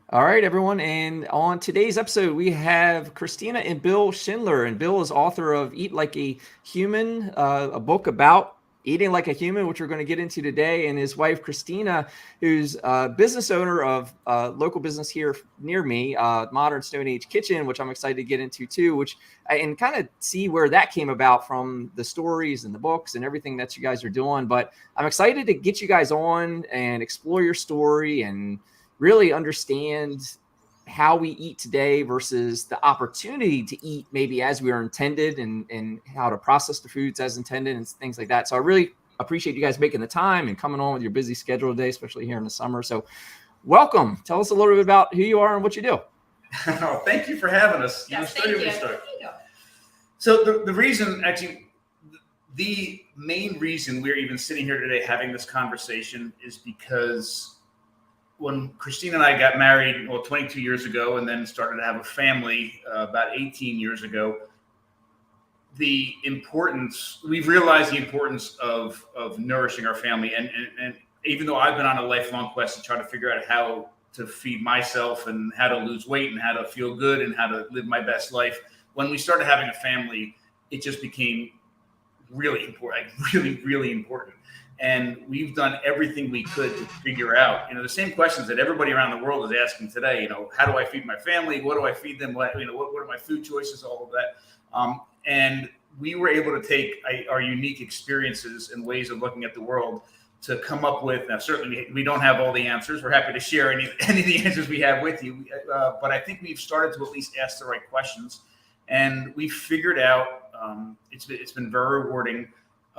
All right, everyone. And on today's episode, we have Christina and Bill Schindler. And Bill is author of Eat Like a Human, a book about eating like a human, which we're going to get into today. And his wife, Christina, who's a business owner of a local business here near me, Modern Stone Age Kitchen, which I'm excited to get into too, and kind of see where that came about from the stories and the books and everything that you guys are doing. But I'm excited to get you guys on and explore your story and really understand how we eat today versus the opportunity to eat maybe as we are intended, and how to process the foods as intended and things like that. So I really appreciate you guys making the time and coming on with your busy schedule today, especially here in the summer. So welcome. Tell us a little bit about who you are and what you do. Oh, thank you for having us. Yes, thank you. So the reason, actually, the main reason we're even sitting here today having this conversation is because when Christina and I got married, 22 years ago, and then started to have a family about 18 years ago, we've realized the importance of nourishing our family. And even though I've been on a lifelong quest to try to figure out how to feed myself and how to lose weight and how to feel good and how to live my best life, when we started having a family, it just became really important, really important. And we've done everything we could to figure out, the same questions that everybody around the world is asking today. How do I feed my family? What do I feed them? What are my food choices? All of that. And we were able to take our unique experiences and ways of looking at the world to come up with. Now, certainly we don't have all the answers. We're happy to share any of the answers we have with you. But I think we've started to at least ask the right questions, and we figured out it's been very rewarding,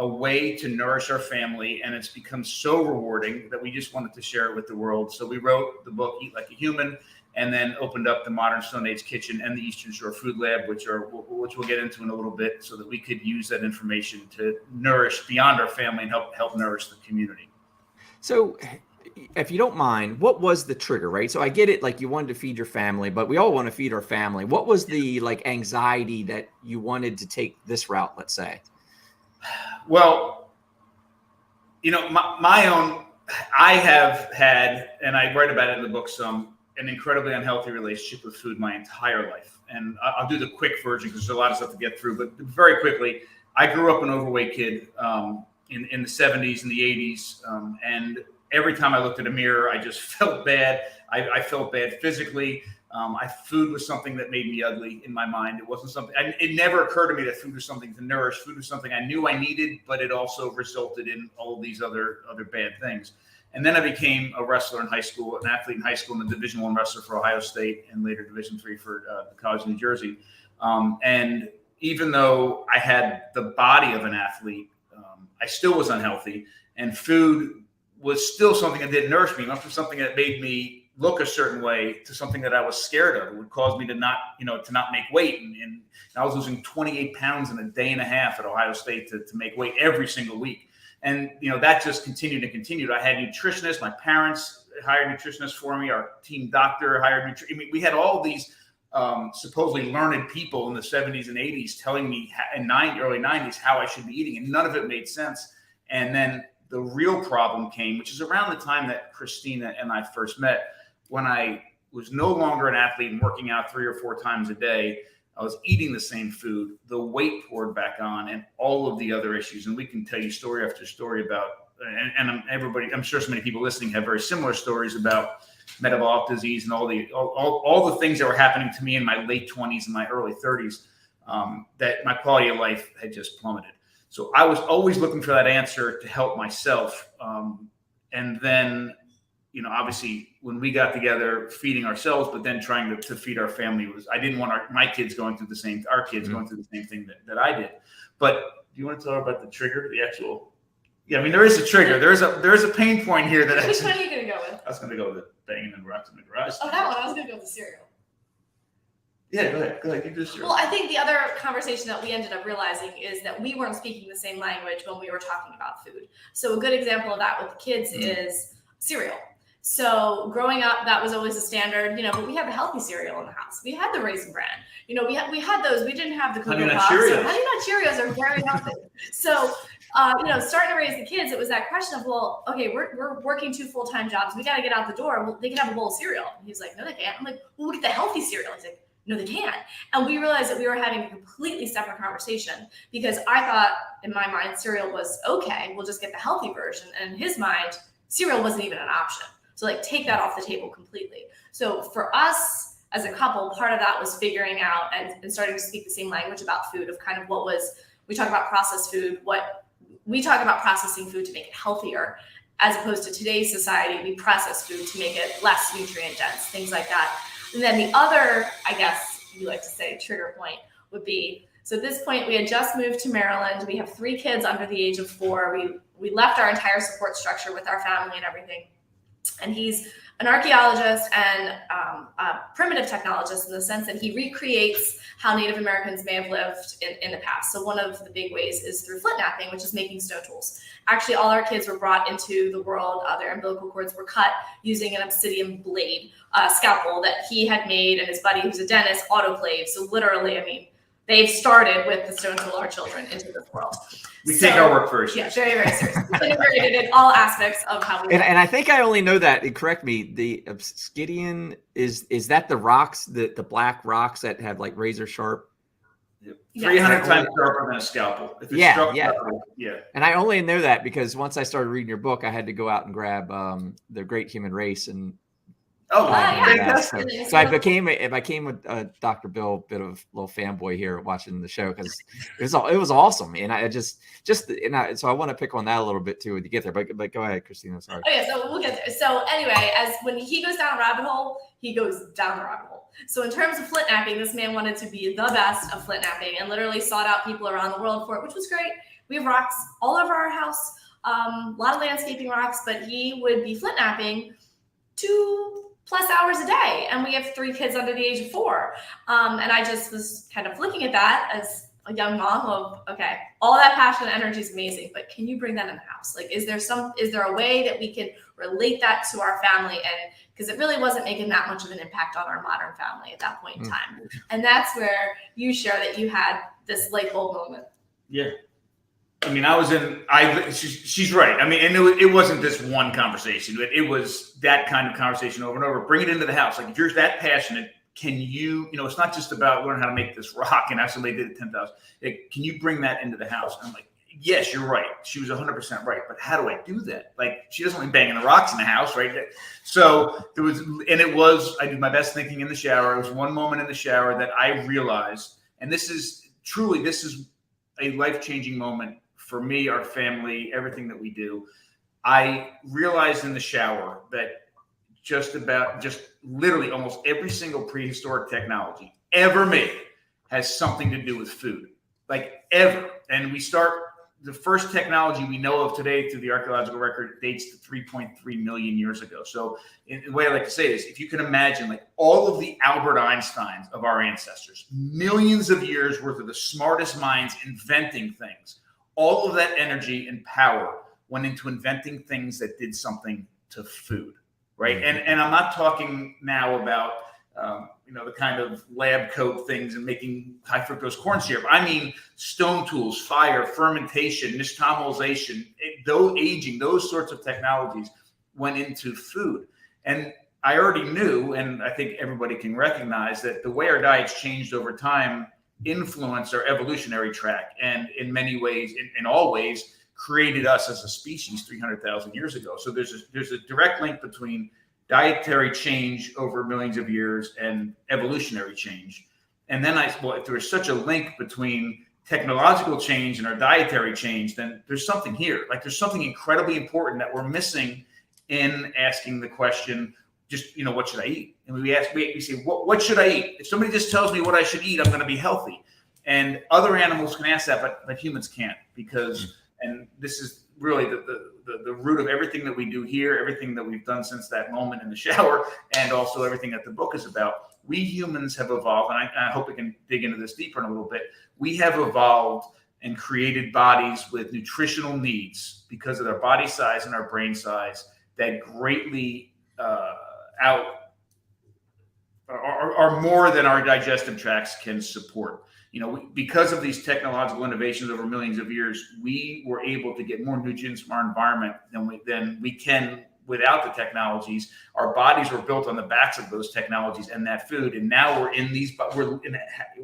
a way to nourish our family, and it's become so rewarding that we just wanted to share it with the world. So we wrote the book Eat Like a Human, and then opened up the Modern Stone Age Kitchen and the Eastern Shore Food Lab, which we'll get into in a little bit, so that we could use that information to nourish beyond our family and help nourish the community. So if you don't mind, what was the trigger, right? So I get it, like you wanted to feed your family, but we all want to feed our family. What was the anxiety that you wanted to take this route, let's say? Well, I have had, and I write about it in the book some, an incredibly unhealthy relationship with food my entire life. And I'll do the quick version because there's a lot of stuff to get through, but very quickly, I grew up an overweight kid in the 70s and the 80s. And every time I looked at a mirror, I just felt bad. I felt bad physically. Food was something that made me ugly in my mind. It wasn't something, it never occurred to me that food was something to nourish. Food was something I knew I needed, but it also resulted in all of these other bad things. And then I became a wrestler in high school, an athlete in high school, and a Division I wrestler for Ohio State, and later Division III for the College of New Jersey. And even though I had the body of an athlete, I still was unhealthy, and food was still something that didn't nourish me. It went from something that made me look a certain way to something that I was scared of. It would cause me to not make weight. And I was losing 28 pounds in a day and a half at Ohio State to make weight every single week. And, that just continued and continued. I had nutritionists. My parents hired nutritionists for me. Our team doctor hired we had all these supposedly learned people in the 70s and 80s telling me in early 90s how I should be eating. And none of it made sense. And then the real problem came, which is around the time that Christina and I first met, when I was no longer an athlete and working out 3 or 4 times a day. I was eating the same food, the weight poured back on, and all of the other issues. And we can tell you story after story about, and I'm sure so many people listening have very similar stories about metabolic disease and all the things that were happening to me in my late 20s and my early 30s, that my quality of life had just plummeted. So I was always looking for that answer to help myself. And then, obviously when we got together, feeding ourselves, but then trying to feed our family, I didn't want our kids going through the same thing that I did. But do you want to tell her about the trigger, the actual? Yeah, I mean, there is a trigger. There is a pain point here that Which one are you going to go with? I was going to go with the banging and rocks in the garage. Oh, that one. I was going to go with the cereal. Yeah, go ahead. You do cereal. Well, I think the other conversation that we ended up realizing is that we weren't speaking the same language when we were talking about food. So a good example of that with the kids is cereal. So growing up, that was always a standard, but we had the healthy cereal in the house. We had the Raisin Bran. We had those. We didn't have the Cocoa Honey Nut Puffs. Cheerios. So Honey Nut Cheerios are very healthy. So, starting to raise the kids, it was that question of, well, okay, we're working 2 full-time jobs. We got to get out the door. Well, they can have a bowl of cereal. And he's like, no, they can't. I'm like, well, we'll get the healthy cereal. He's like, no, they can't. And we realized that we were having a completely separate conversation, because I thought in my mind cereal was okay. We'll just get the healthy version. And in his mind, cereal wasn't even an option. So like, take that off the table completely. So for us as a couple, part of that was figuring out and starting to speak the same language about food, of kind of we talk about processed food, we talk about processing food to make it healthier, as opposed to today's society, we process food to make it less nutrient dense, things like that. And then the other, I guess you like to say, trigger point would be, so at this point we had just moved to Maryland. We have 3 kids under the age of 4. We left our entire support structure with our family and everything. And he's an archaeologist and a primitive technologist, in the sense that he recreates how Native Americans may have lived in the past. So one of the big ways is through flint knapping, which is making stone tools. Actually, all our kids were brought into the world. Their umbilical cords were cut using an obsidian blade, scalpel that he had made, and his buddy, who's a dentist, autoclaved. So literally, they've started with the stone tool, our children, into this world. We take our work first. Yeah, very, very seriously. Integrated in all aspects of how we and I think I only know that, and correct me, the obsidian is that the rocks, the black rocks that have like razor sharp? 300 times sharper than a scalpel. If it's sharper, yeah. And I only know that because once I started reading your book, I had to go out and grab The Great Human Race, and so I became a Dr. Bill bit of a little fanboy here watching the show, because it was awesome, and I so I want to pick on that a little bit too when you get there. But go ahead, Christina. Sorry. Okay, so we'll get there. So anyway, as when he goes down a rabbit hole, he goes down the rabbit hole. So in terms of flint knapping, this man wanted to be the best of flint knapping, and literally sought out people around the world for it, which was great. We have rocks all over our house, a lot of landscaping rocks, but he would be flint knapping 2+ hours a day, and we have 3 kids under the age of 4. And I just was kind of looking at that as a young mom of, okay, all that passion and energy is amazing, but can you bring that in the house? Like, is there a way that we can relate that to our family? And because it really wasn't making that much of an impact on our modern family at that point in time. And that's where you share that you had this light bulb moment. Yeah. I mean, she's right. I mean, and it wasn't this one conversation. It was that kind of conversation over and over. Bring it into the house. Like, if you're that passionate, can you, it's not just about learning how to make this rock and actually did it 10,000. Can you bring that into the house? And I'm like, yes, you're right. She was 100% right. But how do I do that? Like, she doesn't like banging the rocks in the house, right? So I did my best thinking in the shower. It was one moment in the shower that I realized, and this is a life-changing moment for me, our family, everything that we do. I realized in the shower that just literally almost every single prehistoric technology ever made has something to do with food, like ever. And the first technology we know of today through the archaeological record dates to 3.3 million years ago. So the way I like to say this, if you can imagine, like, all of the Albert Einsteins of our ancestors, millions of years worth of the smartest minds inventing things, all of that energy and power went into inventing things that did something to food, right? And I'm not talking now about the kind of lab coat things and making high fructose corn syrup. I mean, stone tools, fire, fermentation, nixtamalization, aging, those sorts of technologies went into food. And I already knew, and I think everybody can recognize, that the way our diets changed over time influenced our evolutionary track, and in many ways, in all ways, created us as a species 300,000 years ago. So there's a direct link between dietary change over millions of years and evolutionary change. And then if there's such a link between technological change and our dietary change, then there's something here. Like, there's something incredibly important that we're missing in asking the question, what should I eat? And we say, what should I eat? If somebody just tells me what I should eat, I'm going to be healthy. And other animals can ask that, but humans can't, because, and this is really the root of everything that we do here, everything that we've done since that moment in the shower, and also everything that the book is about. We humans have evolved, and I hope we can dig into this deeper in a little bit. We have evolved and created bodies with nutritional needs because of their body size and our brain size that greatly out are more than our digestive tracts can support. Because of these technological innovations over millions of years, we were able to get more nutrients from our environment than we can without the technologies. Our bodies were built on the backs of those technologies and that food, and now we're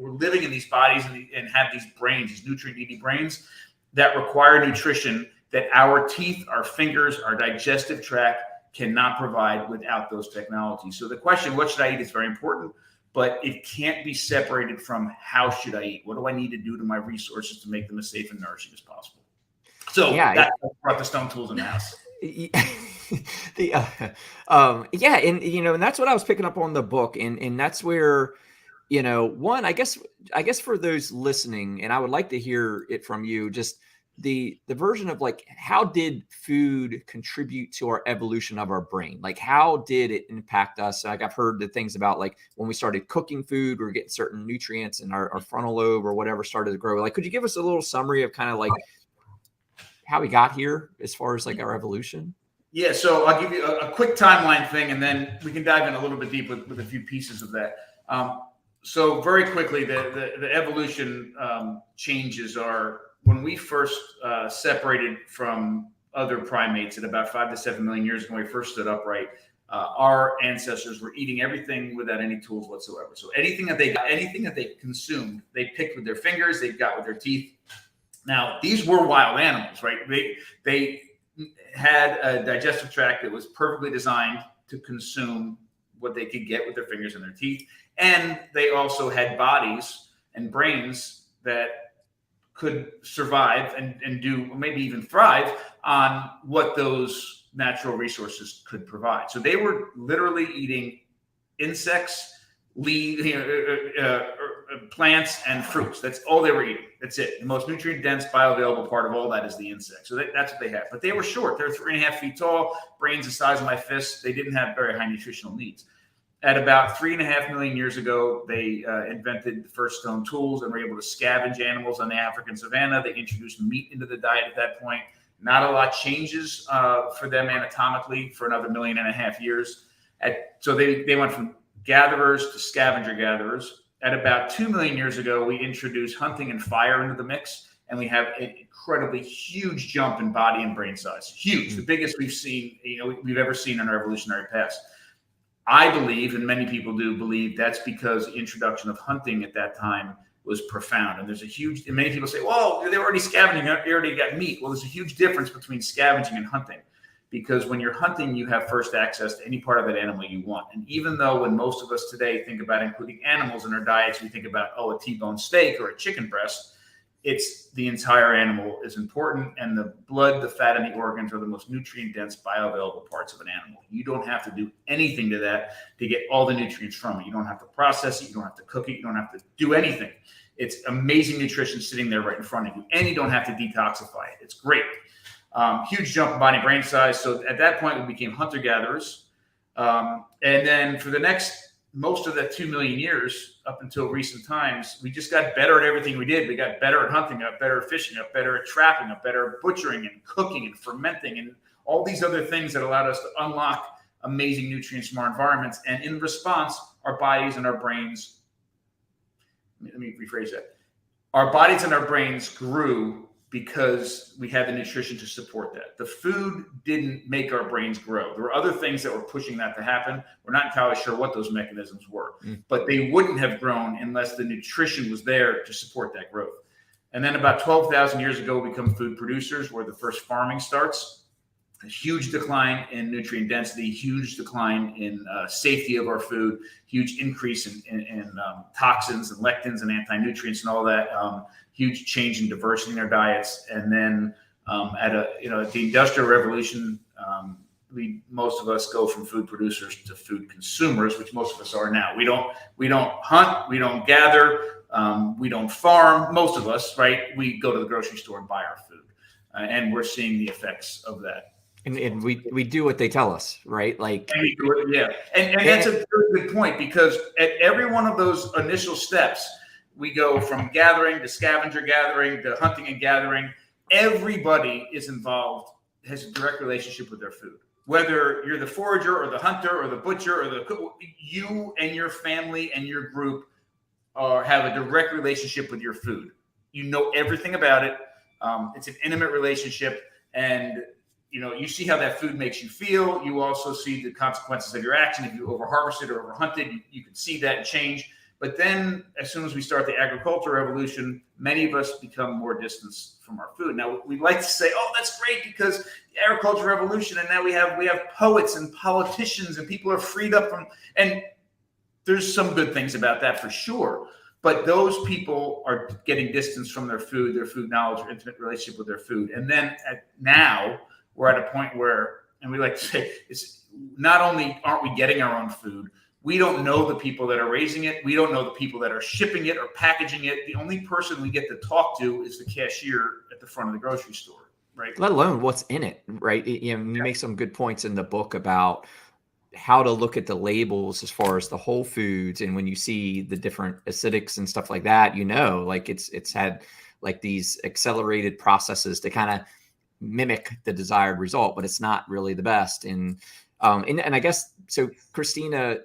living in these bodies and have these brains, these nutrient-needy brains that require nutrition that our teeth, our fingers, our digestive tract cannot provide without those technologies. So the question, what should I eat, is very important, but it can't be separated from how should I eat? What do I need to do to my resources to make them as safe and nourishing as possible? So I brought the stone tools in the house. And that's what I was picking up on the book, and that's where, one, I guess for those listening, and I would like to hear it from you, just the version of like, how did food contribute to our evolution of our brain? Like, how did it impact us? Like, I've heard the things about like when we started cooking food, we were getting certain nutrients and our frontal lobe or whatever started to grow. Like, could you give us a little summary of kind of like how we got here as far as like our evolution? Yeah, so I'll give you a quick timeline thing, and then we can dive in a little bit deep with a few pieces of that. So very quickly, the evolution changes are when we first separated from other primates at about 5 to 7 million years ago, when we first stood upright. Our ancestors were eating everything without any tools whatsoever. So anything that they consumed, they picked with their fingers, they got with their teeth. Now, these were wild animals, right? They had a digestive tract that was perfectly designed to consume what they could get with their fingers and their teeth. And they also had bodies and brains that could survive and do, maybe even thrive on what those natural resources could provide. So they were literally eating insects, plants, and fruits. That's all they were eating. That's it. The most nutrient-dense, bioavailable part of all that is the insect. So that's what they had. But they were short. They're 3.5 feet tall, brains the size of my fist. They didn't have very high nutritional needs. At about 3.5 million years ago, they invented the first stone tools and were able to scavenge animals on the African savanna. They introduced meat into the diet at that point. Not a lot changes for them anatomically for another 1.5 million years. So they went from gatherers to scavenger gatherers. At about 2 million years ago, we introduced hunting and fire into the mix, and we have an incredibly huge jump in body and brain size. Huge, the biggest we've seen, we've ever seen in our evolutionary past. I believe, and many people do believe, that's because the introduction of hunting at that time was profound. And there's and many people say, well, they're already scavenging, they already got meat. Well, there's a huge difference between scavenging and hunting, because when you're hunting, you have first access to any part of that animal you want. And even though when most of us today think about including animals in our diets, we think about, a T-bone steak or a chicken breast, it's the entire animal is important, and the blood, the fat, and the organs are the most nutrient-dense, bioavailable parts of an animal. You don't have to do anything to that to get all the nutrients from it. You don't have to process it. You don't have to cook it. You don't have to do anything. It's amazing nutrition sitting there right in front of you, and you don't have to detoxify it. It's great. Huge jump in body and brain size. So at that point, we became hunter-gatherers. And then for the most of that 2 million years up until recent times, we just got better at everything we did. We got better at hunting, got better at fishing, got better at trapping, got better at butchering and cooking and fermenting and all these other things that allowed us to unlock amazing nutrients from our environments. And in response, our bodies and our brains, let me rephrase that. Our bodies and our brains grew because we had the nutrition to support that. The food didn't make our brains grow. There were other things that were pushing that to happen. We're not entirely sure what those mechanisms were, but they wouldn't have grown unless the nutrition was there to support that growth. And then about 12,000 years ago, we become food producers, where the first farming starts. A huge decline in nutrient density, huge decline in safety of our food, huge increase in toxins and lectins and anti-nutrients and all that. Huge change in diversity in our diets. And then at the Industrial Revolution, most of us go from food producers to food consumers, which most of us are now. We don't hunt, we don't gather, we don't farm. Most of us, right? We go to the grocery store and buy our food, and we're seeing the effects of that. And we do what they tell us, right? Like, and we do it, yeah. And that's a very good point, because at every one of those initial steps, we go from gathering to scavenger gathering to hunting and gathering. Everybody is involved, has a direct relationship with their food. whether you're the forager or the hunter or the butcher or the cook, you and your family and your group have a direct relationship with your food. You know everything about it. It's an intimate relationship, and you see how that food makes you feel. You also see the consequences of your action. If you overharvested or overhunted, you can see that change. But then as soon as we start the agricultural revolution, many of us become more distant from our food. Now, we like to say, oh, that's great because the agricultural revolution, and now we have poets and politicians and people are freed up from, and there's some good things about that for sure. But those people are getting distance from their food knowledge, or intimate relationship with their food. And then now we're at a point where, and we like to say, it's not only aren't we getting our own food, we don't know the people that are raising it. We don't know the people that are shipping it or packaging it. The only person we get to talk to is the cashier at the front of the grocery store, right? Let alone what's in it, right? You make some good points in the book about how to look at the labels as far as the whole foods, and when you see the different acidics and stuff like that, like it's had like these accelerated processes to kind of mimic the desired result, but it's not really the best. And I guess so, Christina,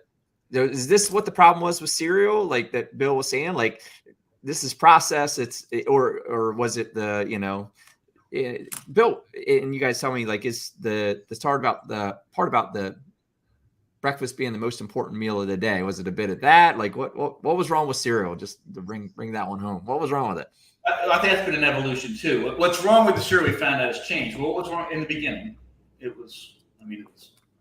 is this what the problem was with cereal, like that Bill was saying, like this is processed, or was it the Bill, and you guys tell me, like, is the part about the breakfast being the most important meal of the day, was it a bit of that? Like what was wrong with cereal? Just to bring that one home. What was wrong with it? I think that's been an evolution too. What's wrong with the cereal, we found out has changed. What was wrong in the beginning? It was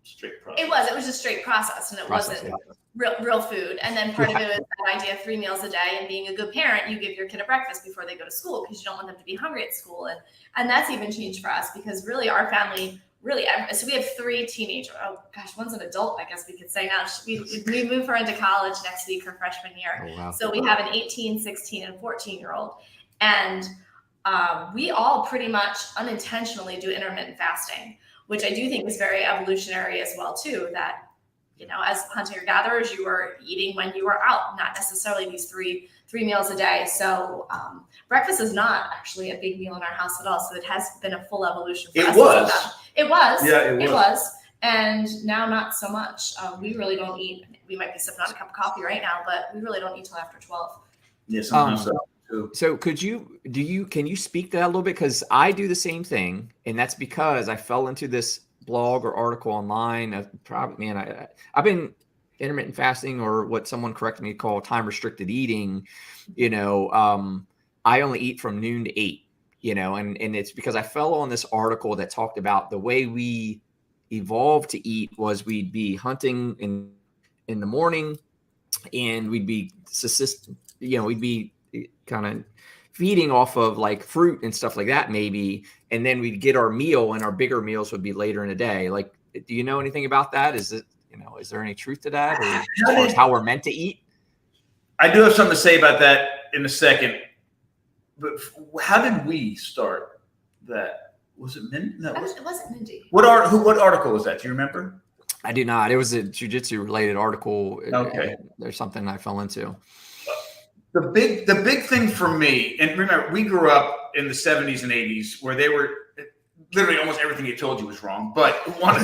straight process. It was just straight process, and it wasn't real food. And then part of it was that idea of 3 meals a day, and being a good parent, you give your kid a breakfast before they go to school because you don't want them to be hungry at school. And that's even changed for us because really our family, so we have 3 teenagers. Oh gosh, one's an adult, I guess we could say now. We move her into college next week, her freshman year. Oh, wow. So we have an 18, 16, and 14-year-old. And we all pretty much unintentionally do intermittent fasting, which I do think is very evolutionary as well too, that, as hunter-gatherers, you were eating when you were out, not necessarily these three meals a day. So breakfast is not actually a big meal in our house at all. So it has been a full evolution for us. It was. Yeah, it was. And now not so much. We really don't eat. We might be sipping on a cup of coffee right now, but we really don't eat till after 12. Yeah, sometimes so can you speak to that a little bit? Because I do the same thing, and that's because I fell into this blog or article online. I've been intermittent fasting, or what someone corrected me call time restricted eating. I only eat from noon to 8. And it's because I fell on this article that talked about the way we evolved to eat was we'd be hunting in the morning, and we'd be we'd be kind of feeding off of like fruit and stuff like that maybe, and then we'd get our meal, and our bigger meals would be later in the day. Like, do you know anything about that? Is there any truth to that, or as far as how we're meant to eat? I do have something to say about that in a second, but how did we start that? Was it Mindy? No, it wasn't Mindy. What article was that? Do you remember? I do not. It was a jiu-jitsu related article. Okay. There's something I fell into. The big thing for me, and remember, we grew up in the 70s and 80s where they were literally almost everything they told you was wrong. But one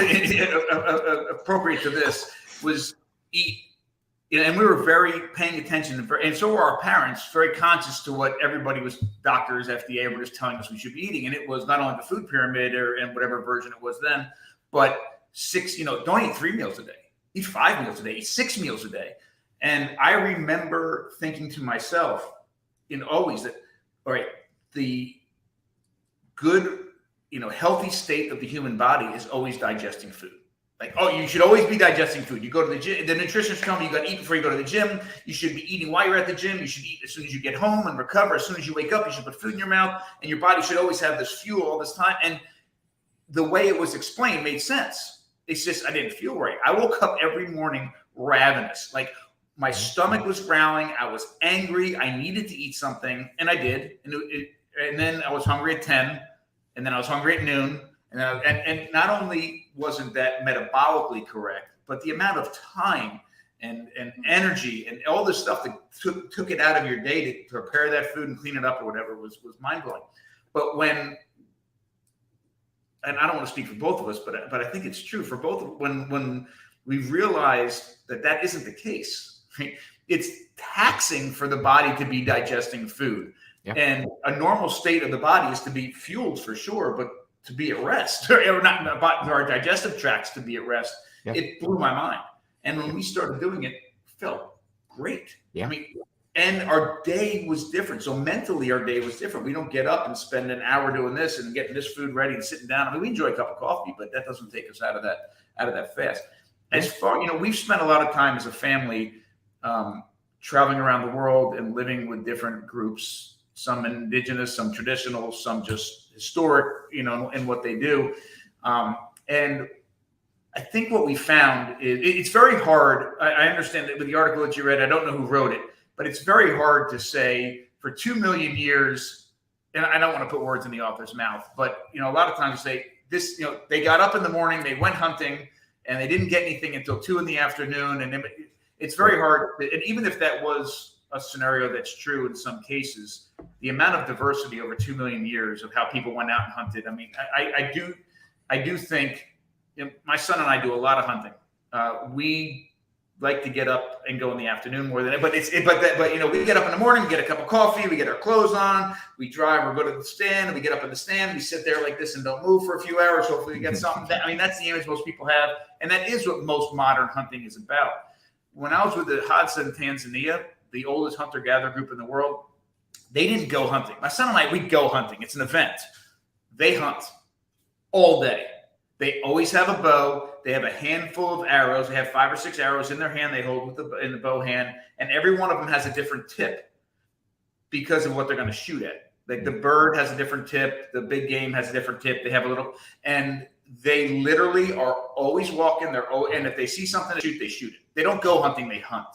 appropriate to this was eat. And we were very paying attention, and so were our parents, very conscious to what everybody was, doctors, FDA, were just telling us we should be eating. And it was not only the food pyramid and whatever version it was then, but 6, don't eat 3 meals a day, eat 5 meals a day, eat 6 meals a day. And I remember thinking to myself, always that, all right, the good, healthy state of the human body is always digesting food. Like, oh, you should always be digesting food. You go to the gym, the nutritionists tell me you got to eat before you go to the gym. You should be eating while you're at the gym. You should eat as soon as you get home and recover. As soon as you wake up, you should put food in your mouth, and your body should always have this fuel all this time. And the way it was explained made sense. It's just I didn't feel right. I woke up every morning ravenous. Like, my stomach was growling. I was angry. I needed to eat something, and I did. And then I was hungry at 10, and then I was hungry at noon. And not only wasn't that metabolically correct, but the amount of time and energy and all this stuff that took it out of your day to prepare that food and clean it up or whatever was mind-blowing. But when and I don't want to speak for both of us, but I think it's true for both. When we realized that isn't the case, right? It's taxing for the body to be digesting food. Yep. And a normal state of the body is to be fueled for sure, but to be at rest, or not our digestive tracts to be at rest. Yep. It blew my mind. And when we started doing it, it felt great. Yeah. I mean, and our day was different. So mentally, our day was different. We don't get up and spend an hour doing this and getting this food ready and sitting down. I mean, we enjoy a cup of coffee, but that doesn't take us out of that fast. As far, we've spent a lot of time as a family traveling around the world and living with different groups, some indigenous, some traditional, some just historic, in what they do. And I think what we found is it's very hard. I understand that with the article that you read, I don't know who wrote it, but it's very hard to say for 2 million years, and I don't want to put words in the author's mouth, but, a lot of times they got up in the morning, they went hunting, and they didn't get anything until 2 p.m. And it's very hard. And even if that was a scenario that's true in some cases, the amount of diversity over 2 million years of how people went out and hunted. I mean, I do think, my son and I do a lot of hunting. We like to get up and go in the afternoon more than it, but we get up in the morning, we get a cup of coffee, we get our clothes on, we drive or go to the stand, and we get up in the stand, we sit there like this and don't move for a few hours. Hopefully we get something. That's the image most people have. And that is what most modern hunting is about. When I was with the Hadza in Tanzania, the oldest hunter-gatherer group in the world, they didn't go hunting. My son and I, we go hunting. It's an event. They hunt all day. They always have a bow. They have a handful of arrows. They have 5 or 6 arrows in their hand. They hold in the bow hand, and every one of them has a different tip because of what they're going to shoot at. Like the bird has a different tip. The big game has a different tip. They have a little, and they literally are always walking. And if they see something to shoot, they shoot it. They don't go hunting. They hunt.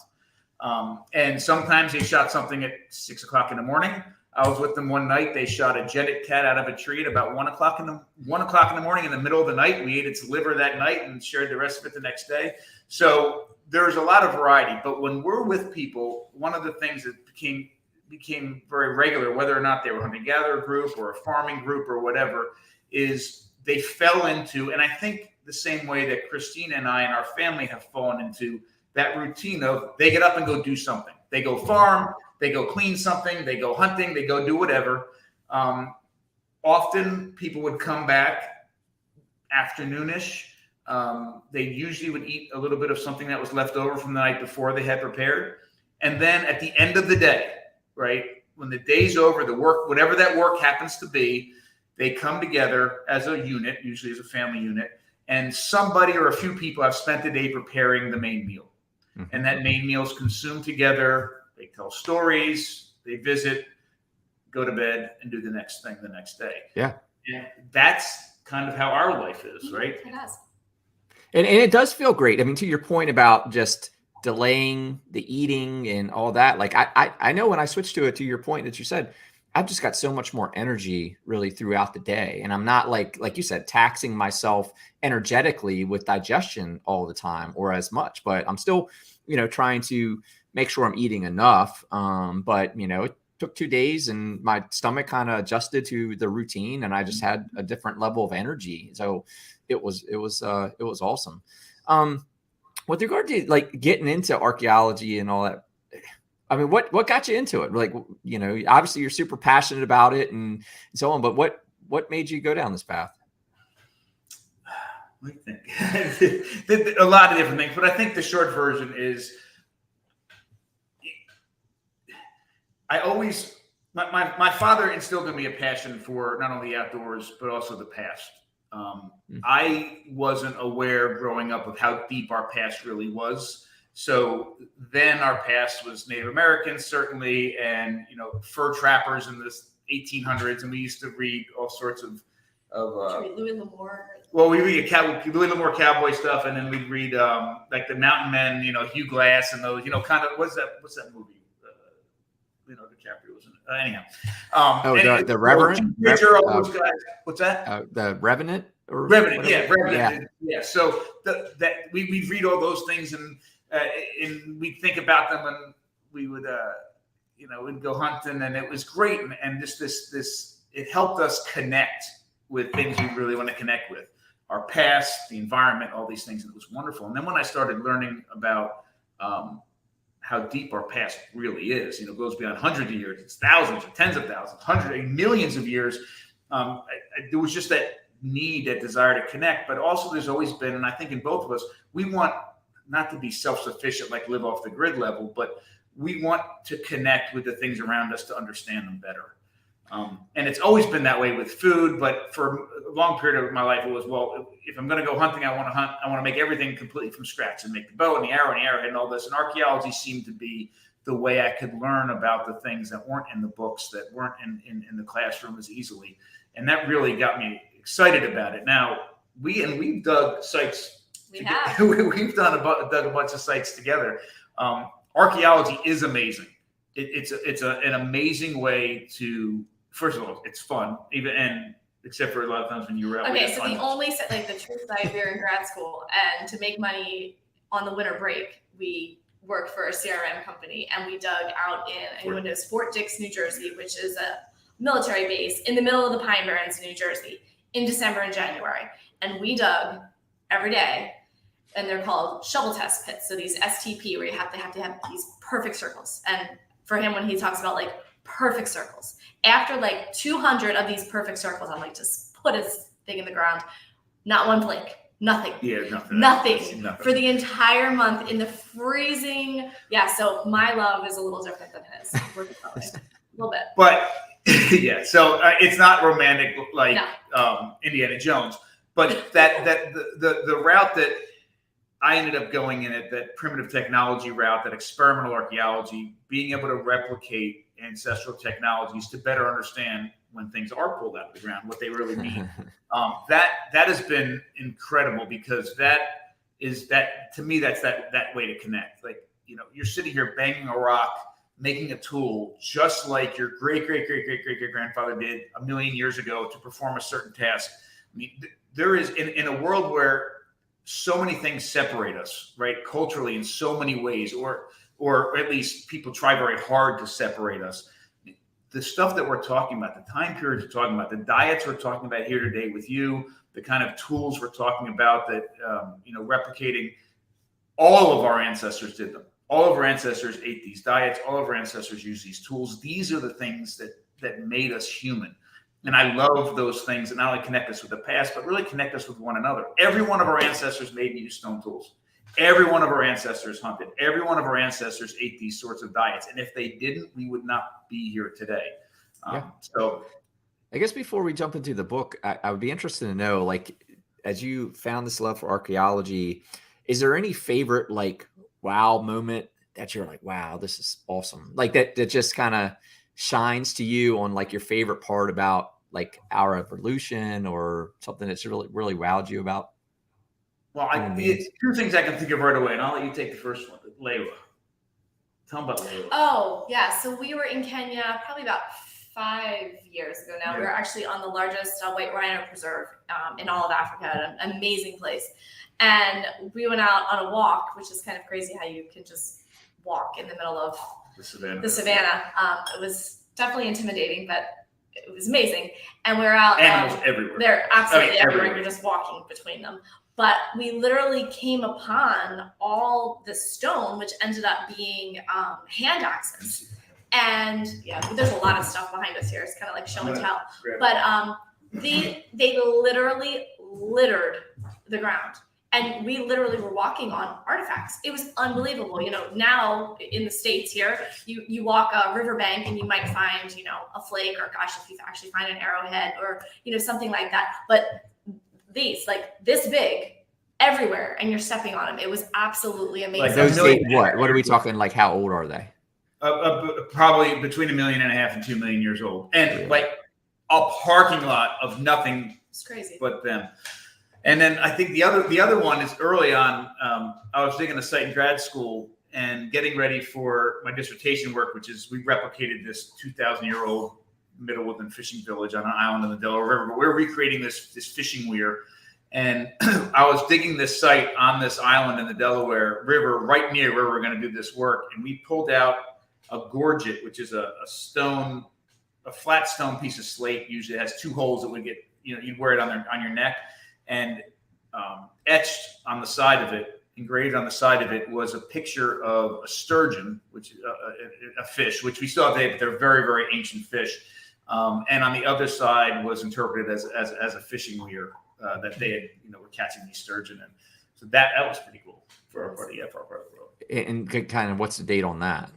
And sometimes they shot something at 6 o'clock in the morning. I was with them one night. They shot a jetted cat out of a tree at about 1 o'clock in the morning in the middle of the night. We ate its liver that night and shared the rest of it the next day. So there's a lot of variety. But when we're with people, one of the things that became very regular, whether or not they were hunting-gatherer group or a farming group or whatever, is they fell into, and I think the same way that Christina and I and our family have fallen into that routine of they get up and go do something. They go farm. They go clean something, they go hunting, they go do whatever. Often people would come back afternoonish. They usually would eat a little bit of something that was left over from the night before they had prepared. And then at the end of the day, right, when the day's over, the work, whatever that work happens to be, they come together as a unit, usually as a family unit, and somebody or a few people have spent the day preparing the main meal. Mm-hmm. And that main meal is consumed together. They tell stories, they visit, go to bed, and do the next thing the next day. Yeah. And that's kind of how our life is, right? It does. And it does feel great. I mean, to your point about just delaying the eating and all that, like I know when I switched to it, to your point that you said, I've just got so much more energy really throughout the day. And I'm not like you said, taxing myself energetically with digestion all the time or as much, but I'm still, trying to make sure I'm eating enough. But it took 2 days and my stomach kind of adjusted to the routine and I just had a different level of energy. So it was awesome. With regard to like getting into archaeology and all that, I mean, what got you into it? Like, obviously you're super passionate about it and so on, but what made you go down this path? I think a lot of different things, but I think the short version is my father instilled in me a passion for not only outdoors, but also the past. I wasn't aware growing up of how deep our past really was. So then our past was Native Americans, certainly, and, fur trappers in the 1800s. And we used to read all sorts of Louis L'Amour. Well, we read Louis L'Amour cowboy stuff. And then we'd read like the Mountain Men, Hugh Glass and those, kind of, what's that movie? DiCaprio was in it. Anyhow. The Reverend? What's that? The Revenant? Revenant, yeah, Revenant. Yeah. So we'd read all those things and we'd think about them and we would, we'd go hunting and it was great. And this, it helped us connect with things we really want to connect with, our past, the environment, all these things. And it was wonderful. And then when I started learning about how deep our past really is, it goes beyond hundreds of years, it's thousands or tens of thousands, hundreds, millions of years. There was just that need, that desire to connect, but also there's always been, and I think in both of us, we want not to be self-sufficient, like live off the grid level, but we want to connect with the things around us to understand them better. And it's always been that way with food, but for a long period of my life, it was, well, if I'm going to go hunting, I want to hunt. I want to make everything completely from scratch and make the bow and the arrow and the arrowhead and all this. And archaeology seemed to be the way I could learn about the things that weren't in the books, that weren't in the classroom as easily. And that really got me excited about it. Now, we've dug sites. We've dug a bunch of sites together. Archaeology is amazing. It's an amazing way to, first of all, it's fun, except for a lot of times when you were out. Okay, so the only like the truth side, we were in grad school, and to make money on the winter break, we worked for a CRM company, and we dug out in, anyone knows Fort Dix, New Jersey, which is a military base in the middle of the Pine Barrens, New Jersey, in December and January. And we dug every day, and they're called shovel test pits. So these STP, where they have to have these perfect circles. And for him, when he talks about like perfect circles, after like 200 of these perfect circles, I'm like, just put his thing in the ground. Not one flake. Nothing. Yeah, nothing. For the entire month in the freezing. Yeah, so my love is a little different than his. A little bit. But yeah, so it's not romantic like Indiana Jones, but the route that I ended up going in it, that primitive technology route, that experimental archaeology, being able to replicate ancestral technologies to better understand when things are pulled out of the ground, what they really mean. That has been incredible, because to me, that's that way to connect. Like, you're sitting here banging a rock, making a tool, just like your great grandfather did a million years ago to perform a certain task. I mean, there is in a world where so many things separate us, right, culturally, in so many ways, or at least people try very hard to separate us. The stuff that we're talking about, the time periods we're talking about, the diets we're talking about here today with you, the kind of tools we're talking about that, replicating, all of our ancestors did them. All of our ancestors ate these diets. All of our ancestors used these tools. These are the things that made us human. And I love those things that not only connect us with the past, but really connect us with one another. Every one of our ancestors made and used stone tools. Every one of our ancestors hunted. Every one of our ancestors ate these sorts of diets. And if they didn't, we would not be here today. So I guess before we jump into the book, I would be interested to know, like, as you found this love for archaeology, is there any favorite, like, wow moment that you're like, wow, this is awesome? Like that just kind of shines to you on like your favorite part about like our evolution, or something that's really wowed you about? Well, it's two things I can think of right away, and I'll let you take the first one. Layla. Tell them about Layla. Oh, yeah. So we were in Kenya probably about 5 years ago now. We were actually on the largest white rhino preserve in all of Africa, an amazing place. And we went out on a walk, which is kind of crazy how you can just walk in the middle of the savannah. It was definitely intimidating, but it was amazing. And we were out. Animals everywhere. They're absolutely everywhere. You're just walking between them. But we literally came upon all the stone, which ended up being hand axes. And yeah, there's a lot of stuff behind us here. It's kind of like show and tell. But they literally littered the ground. And we literally were walking on artifacts. It was unbelievable. Now in the States here, you walk a riverbank and you might find, a flake, or gosh, if you actually find an arrowhead, or, something like that. But these, like this big, everywhere, and you're stepping on them. It was absolutely amazing. Like those what are we talking? Like, how old are they? Probably between 1.5 million and 2 million years old. And like a parking lot of nothing. It's crazy. But them. And then I think the other one is early on. I was digging a site in grad school and getting ready for my dissertation work, which is we replicated this 2,000-year-old Middle Woodland fishing village on an island in the Delaware River. But we're recreating this fishing weir, and I was digging this site on this island in the Delaware River, right near where we're going to do this work. And we pulled out a gorget, which is a flat stone piece of slate. Usually it has 2 holes that would get you'd wear it on your neck, and etched on the side of it, engraved on the side of it, was a picture of a sturgeon, which a fish, which we still have today, but they're very, very ancient fish. And on the other side was interpreted as a fishing weir that they had, were catching these sturgeon in. So that was pretty cool for our part of the world. And kind of what's the date on that?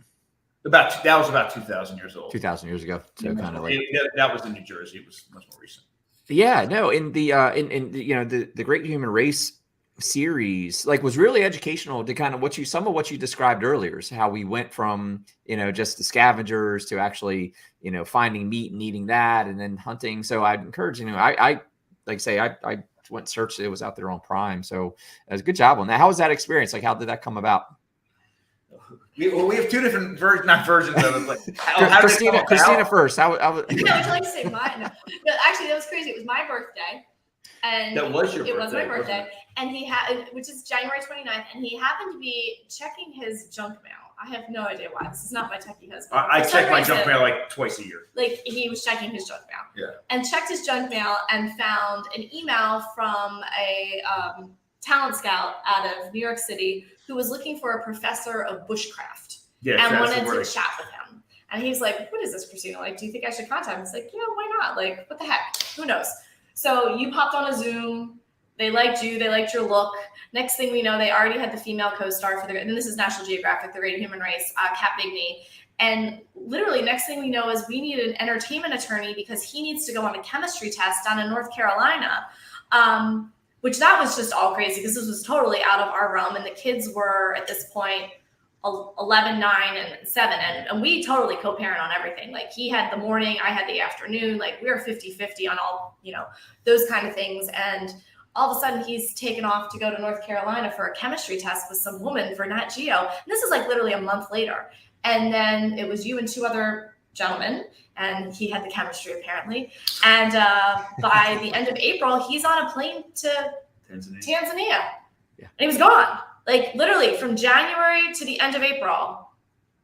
That was about 2,000 years old. 2,000 years ago. So kind of like that was in New Jersey. It was much more recent. Yeah, no, in the the Great Human Race series was really educational to kind of some of what you described earlier, is how we went from just the scavengers to actually finding meat and eating that, and then hunting. So I'd encourage I went and searched it. It was out there on Prime, so it was a good job on that. How was that experience? How did that come about? We have two different not versions of it, but how Christina first. I would like to say mine. No, actually, that was crazy. It was my birthday. And that was your birthday. It was my birthday. And he had, which is January 29th, and he happened to be checking his junk mail. I have no idea why. This is not my techie husband. I check my junk mail twice a year. He was checking his junk mail. Yeah. And checked his junk mail and found an email from a talent scout out of New York City who was looking for a professor of bushcraft. Yeah, and wanted to chat with him. And he's like, what is this, Christina? Do you think I should contact him? It's like, yeah, why not? What the heck? Who knows? So you popped on a Zoom. They liked you. They liked your look. Next thing we know, they already had the female co-star for and this is National Geographic, The Great Human Race, Kat Bigney. And literally next thing we know is we need an entertainment attorney because he needs to go on a chemistry test down in North Carolina. Which that was just all crazy because this was totally out of our realm. And the kids were at this point 11, 9, and 7. And we totally co-parent on everything. He had the morning, I had the afternoon. We were 50-50 on all, those kind of things. And all of a sudden he's taken off to go to North Carolina for a chemistry test with some woman for Nat Geo. And this is literally a month later. And then it was you and 2 other gentlemen, and he had the chemistry apparently. And by the end of April, he's on a plane to Tanzania. Yeah. And he was gone. Literally from January to the end of April,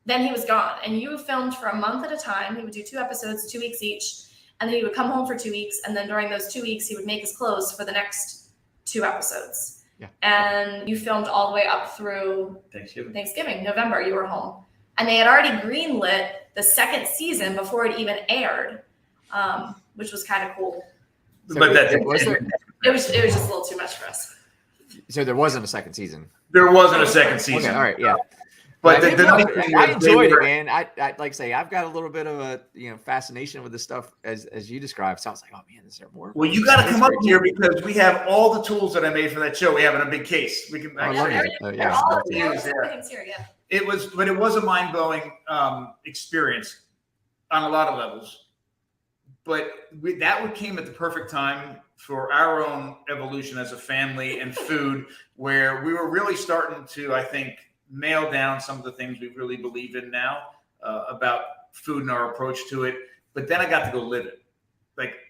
then he was gone. And you filmed for a month at a time. He would do 2 episodes, 2 weeks each. And then he would come home for 2 weeks. And then during those 2 weeks, he would make his clothes for the next 2 episodes. Yeah. And you filmed all the way up through Thanksgiving, November, you were home. And they had already greenlit the 2nd season before it even aired, which was kind of cool. So but it was just a little too much for us. So there wasn't a 2nd season. There wasn't a 2nd season. Okay, all right, yeah. But I enjoyed it, man. I say I've got a little bit of a fascination with this stuff as you described. So I was like, oh man, is there more? Well, you got to come up here because we have all the tools that I made for that show. We have in a big case. We can. Everything's here, yeah. It was a mind-blowing experience on a lot of levels. But that came at the perfect time for our own evolution as a family and food, where we were really starting to, I think, nail down some of the things we really believe in now about food and our approach to it. But then I got to go live it.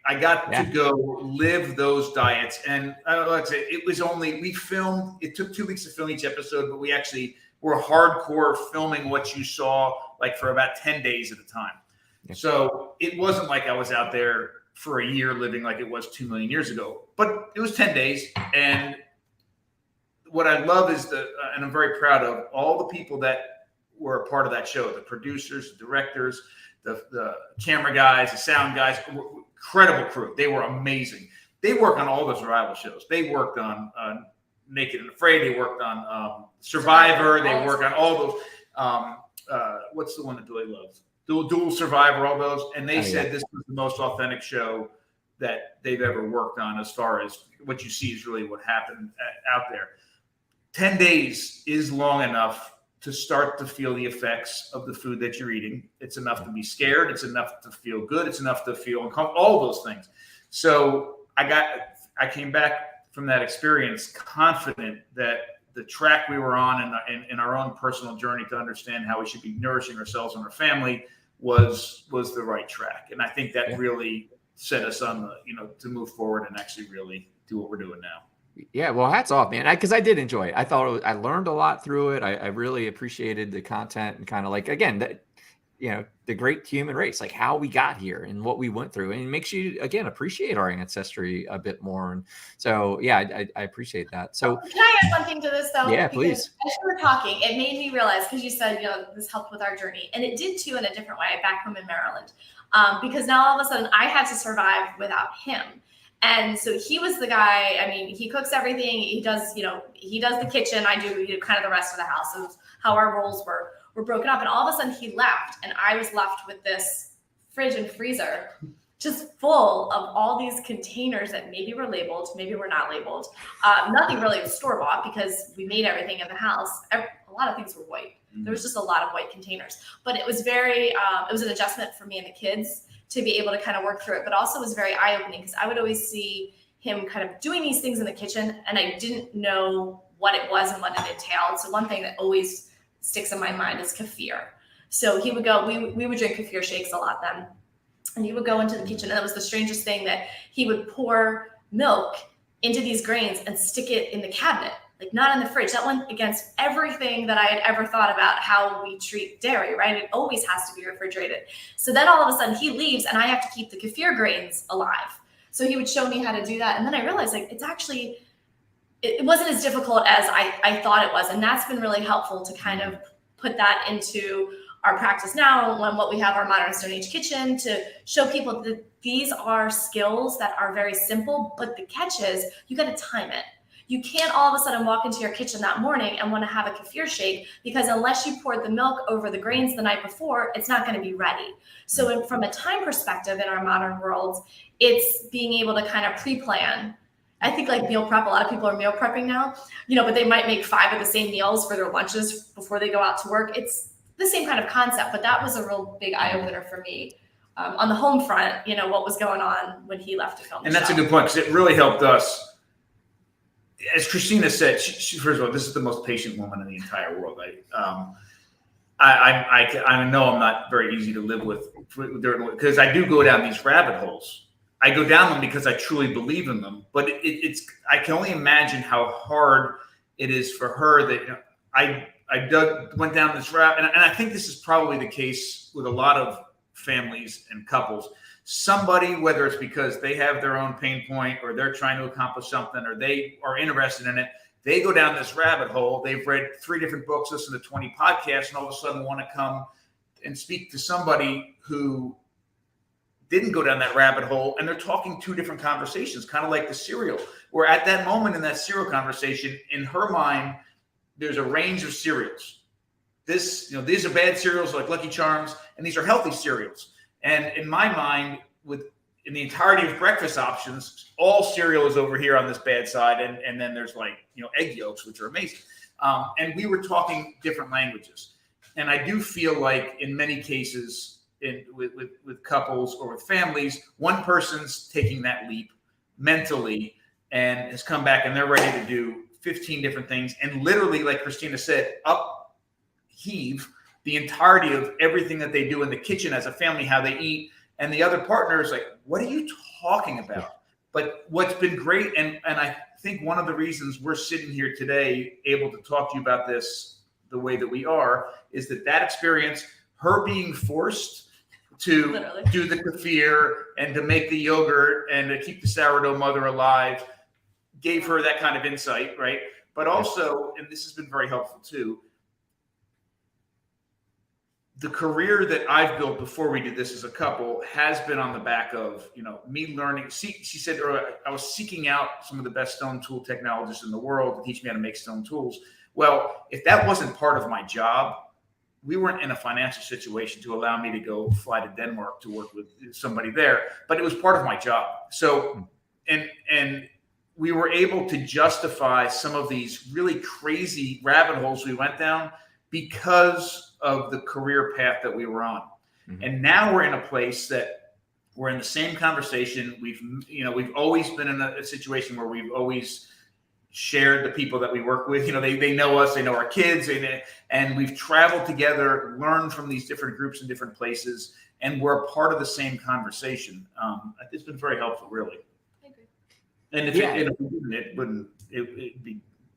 I got to go live those diets. And like I say, it took 2 weeks to film each episode, but we actually were hardcore filming what you saw for about 10 days at a time. Yeah. So it wasn't like I was out there for a year living like it was 2 million years ago, but it was 10 days. And what I love is and I'm very proud of all the people that were a part of that show, the producers, the directors, the camera guys, the sound guys, incredible crew. They were amazing. They worked on all the survival shows. They worked on Naked and Afraid. They worked on Survivor. They worked on all those. What's the one that Billy loves? Dual Survivor, all those. And they said this was the most authentic show that they've ever worked on, as far as what you see is really what happened out there. 10 days is long enough to start to feel the effects of the food that you're eating. It's enough to be scared. It's enough to feel good. It's enough to feel uncomfortable, all those things. So I came back from that experience confident that the track we were on in our own personal journey to understand how we should be nourishing ourselves and our family was the right track. And I think that really set us on to move forward and actually really do what we're doing now. Yeah, well, hats off, man. Because I did enjoy it. I thought I learned a lot through it. I really appreciated the content and kind of again, that the great human race, like how we got here and what we went through, and it makes you again appreciate our ancestry a bit more. And so, yeah, I appreciate that. So, can I add one thing to this though? Yeah, because please. As you were talking, it made me realize, because you said this helped with our journey, and it did too in a different way back home in Maryland, because now all of a sudden I had to survive without him. And so he was the guy. I mean, he cooks everything. He does, he does the kitchen. I do kind of the rest of the house. It was how our roles were broken up. And all of a sudden he left, and I was left with this fridge and freezer just full of all these containers that maybe were labeled, maybe were not labeled. Nothing really was store bought because we made everything in the house. A lot of things were white. There was just a lot of white containers, but it was it was an adjustment for me and the kids to be able to kind of work through it, but also was very eye-opening because I would always see him kind of doing these things in the kitchen, and I didn't know what it was and what it entailed. So one thing that always sticks in my mind is kefir. So he would go, we would drink kefir shakes a lot then. And he would go into the kitchen, and it was the strangest thing that he would pour milk into these grains and stick it in the cabinet, like not in the fridge. That went against everything that I had ever thought about how we treat dairy, right? It always has to be refrigerated. So then all of a sudden he leaves, and I have to keep the kefir grains alive. So he would show me how to do that. And then I realized it's actually, it wasn't as difficult as I thought it was. And that's been really helpful to kind of put that into our practice now when what we have our modern Stone Age kitchen, to show people that these are skills that are very simple, but the catch is you got to time it. You can't all of a sudden walk into your kitchen that morning and want to have a kefir shake, because unless you poured the milk over the grains the night before, it's not going to be ready. So from a time perspective in our modern world, it's being able to kind of pre-plan. I think like meal prep, a lot of people are meal prepping now, but they might make 5 of the same meals for their lunches before they go out to work. It's the same kind of concept, but that was a real big eye-opener for me on the home front, what was going on when he left to film. And that's a good point, because it really helped us. As Christina said, she first of all, this is the most patient woman in the entire world. I know I'm not very easy to live with, because I do go down these rabbit holes. I go down them because I truly believe in them. But it's I can only imagine how hard it is for her that I went down this rabbit, and I think this is probably the case with a lot of families and couples. Somebody, whether it's because they have their own pain point or they're trying to accomplish something or they are interested in it, they go down this rabbit hole. They've read 3 different books, listened to 20 podcasts, and all of a sudden want to come and speak to somebody who didn't go down that rabbit hole, and they're talking 2 different conversations, kind of like the cereal, where at that moment in that cereal conversation, in her mind, there's a range of cereals. These are bad cereals like Lucky Charms, and these are healthy cereals. And in my mind, in the entirety of breakfast options, all cereal is over here on this bad side, and then there's egg yolks, which are amazing. And we were talking different languages. And I do feel like in many cases, with couples or with families, one person's taking that leap mentally and has come back and they're ready to do 15 different things, and literally, like Christina said, upheave the entirety of everything that they do in the kitchen as a family, how they eat. And the other partner is like, what are you talking about? But what's been great, and I think one of the reasons we're sitting here today able to talk to you about this the way that we are, is that experience, her being forced to do the kefir and to make the yogurt and to keep the sourdough mother alive, gave her that kind of insight, right? But also, and this has been very helpful too, the career that I've built before we did this as a couple has been on the back of, me learning. She said earlier, I was seeking out some of the best stone tool technologists in the world to teach me how to make stone tools. Well, if that wasn't part of my job, we weren't in a financial situation to allow me to go fly to Denmark to work with somebody there, but it was part of my job. So, and we were able to justify some of these really crazy rabbit holes we went down because of the career path that we were on. Mm-hmm. And now we're in a place that we're in the same conversation. We've always been in a situation where we've always shared the people that we work with. They know us, they know our kids, and we've traveled together, learned from these different groups in different places, and we're a part of the same conversation. It's been very helpful, really. I agree. And if it wouldn't,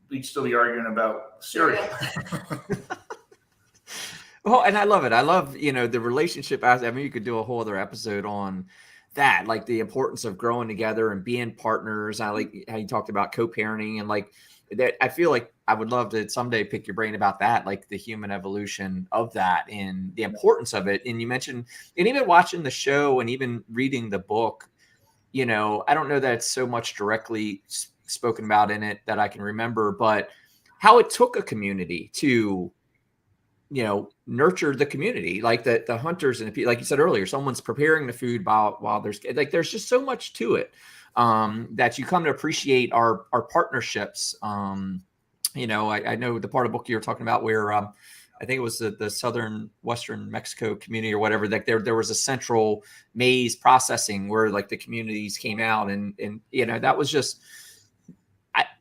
we'd still be arguing about cereal. Oh, and I love it. I love, the relationship. I mean, you could do a whole other episode on that, like the importance of growing together and being partners. I like how you talked about co-parenting and like that. I feel like I would love to someday pick your brain about that, like the human evolution of that and the importance of it. And you mentioned, and even watching the show and even reading the book, I don't know that it's so much directly spoken about in it that I can remember, but how it took a community to nurture the community, like the hunters and like you said earlier, someone's preparing the food while there's just so much to it that you come to appreciate our partnerships. I know the part of the book you were talking about where I think it was the southern western Mexico community or whatever, like there was a central maize processing where like the communities came out and that was just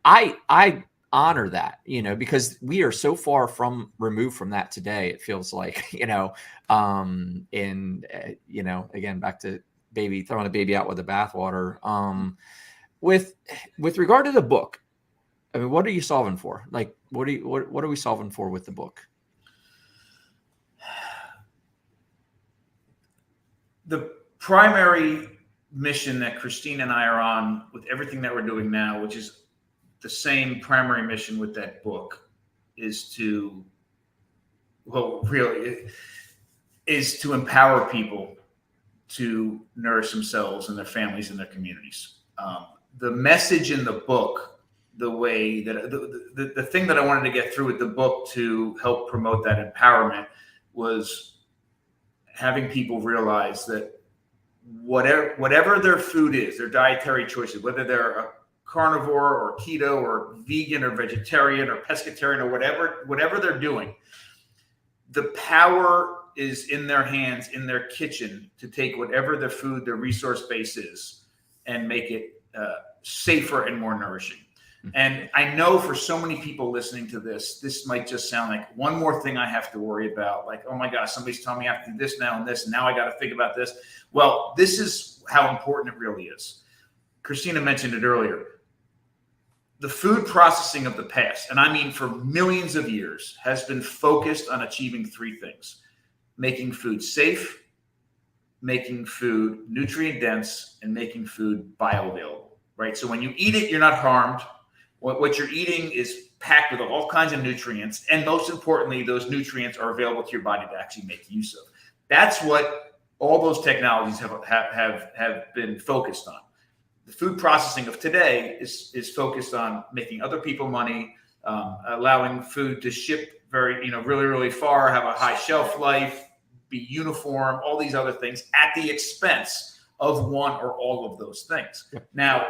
I honor that, because we are so far removed from that today. It feels like, again, back to throwing a baby out with the bathwater. With regard to the book, I mean, what are you solving for? Like, what are we solving for with the book? The primary mission that Christina and I are on with everything that we're doing now, which is the same primary mission with that book, is to empower people to nourish themselves and their families and their communities. The message in the book, the way that the thing that I wanted to get through with the book to help promote that empowerment was having people realize that whatever their food is, their dietary choices, whether they're a carnivore or keto or vegan or vegetarian or pescatarian or whatever they're doing, the power is in their hands, in their kitchen, to take whatever their food, their resource base is, and make it safer and more nourishing. And I know for so many people listening to this might just sound like one more thing I have to worry about. Like, oh my gosh, somebody's telling me I have to do this now and this, and now I got to think about this. Well, this is how important it really is. Christina mentioned it earlier. The food processing of the past, and I mean for millions of years, has been focused on achieving three things: making food safe, making food nutrient dense, and making food bioavailable, right? So when you eat it, you're not harmed. What you're eating is packed with all kinds of nutrients, and most importantly, those nutrients are available to your body to actually make use of. That's what all those technologies have been focused on. The food processing of today is focused on making other people money, allowing food to ship really, really far, have a high shelf life, be uniform, all these other things at the expense of one or all of those things. Yep. Now,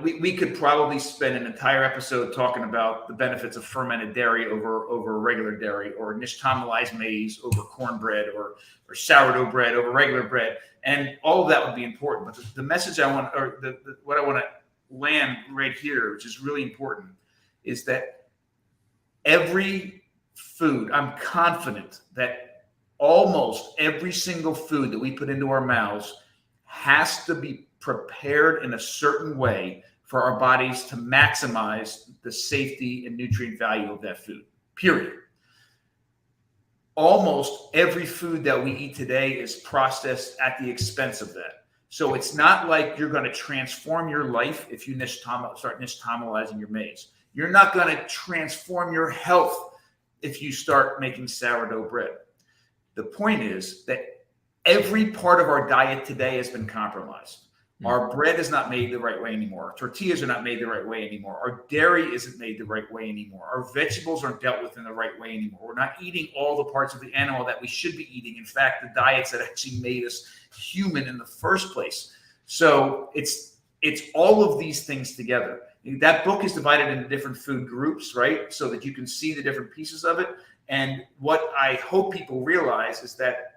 we could probably spend an entire episode talking about the benefits of fermented dairy over regular dairy, or nixtamalized maize over cornbread, or sourdough bread over regular bread, and all of that would be important. But the message I want, or what I want to land right here, which is really important, is that every food, I'm confident that almost every single food that we put into our mouths has to be prepared in a certain way for our bodies to maximize the safety and nutrient value of that food, period. Almost every food that we eat today is processed at the expense of that. So it's not like you're going to transform your life if you start nixtamalizing your maize. You're not going to transform your health if you start making sourdough bread. The point is that every part of our diet today has been compromised. Our bread is not made the right way anymore. Our tortillas are not made the right way anymore. Our dairy isn't made the right way anymore. Our vegetables aren't dealt with in the right way anymore. We're not eating all the parts of the animal that we should be eating. In fact, the diets that actually made us human in the first place. So it's all of these things together. That book is divided into different food groups, right? So that you can see the different pieces of it. And what I hope people realize is that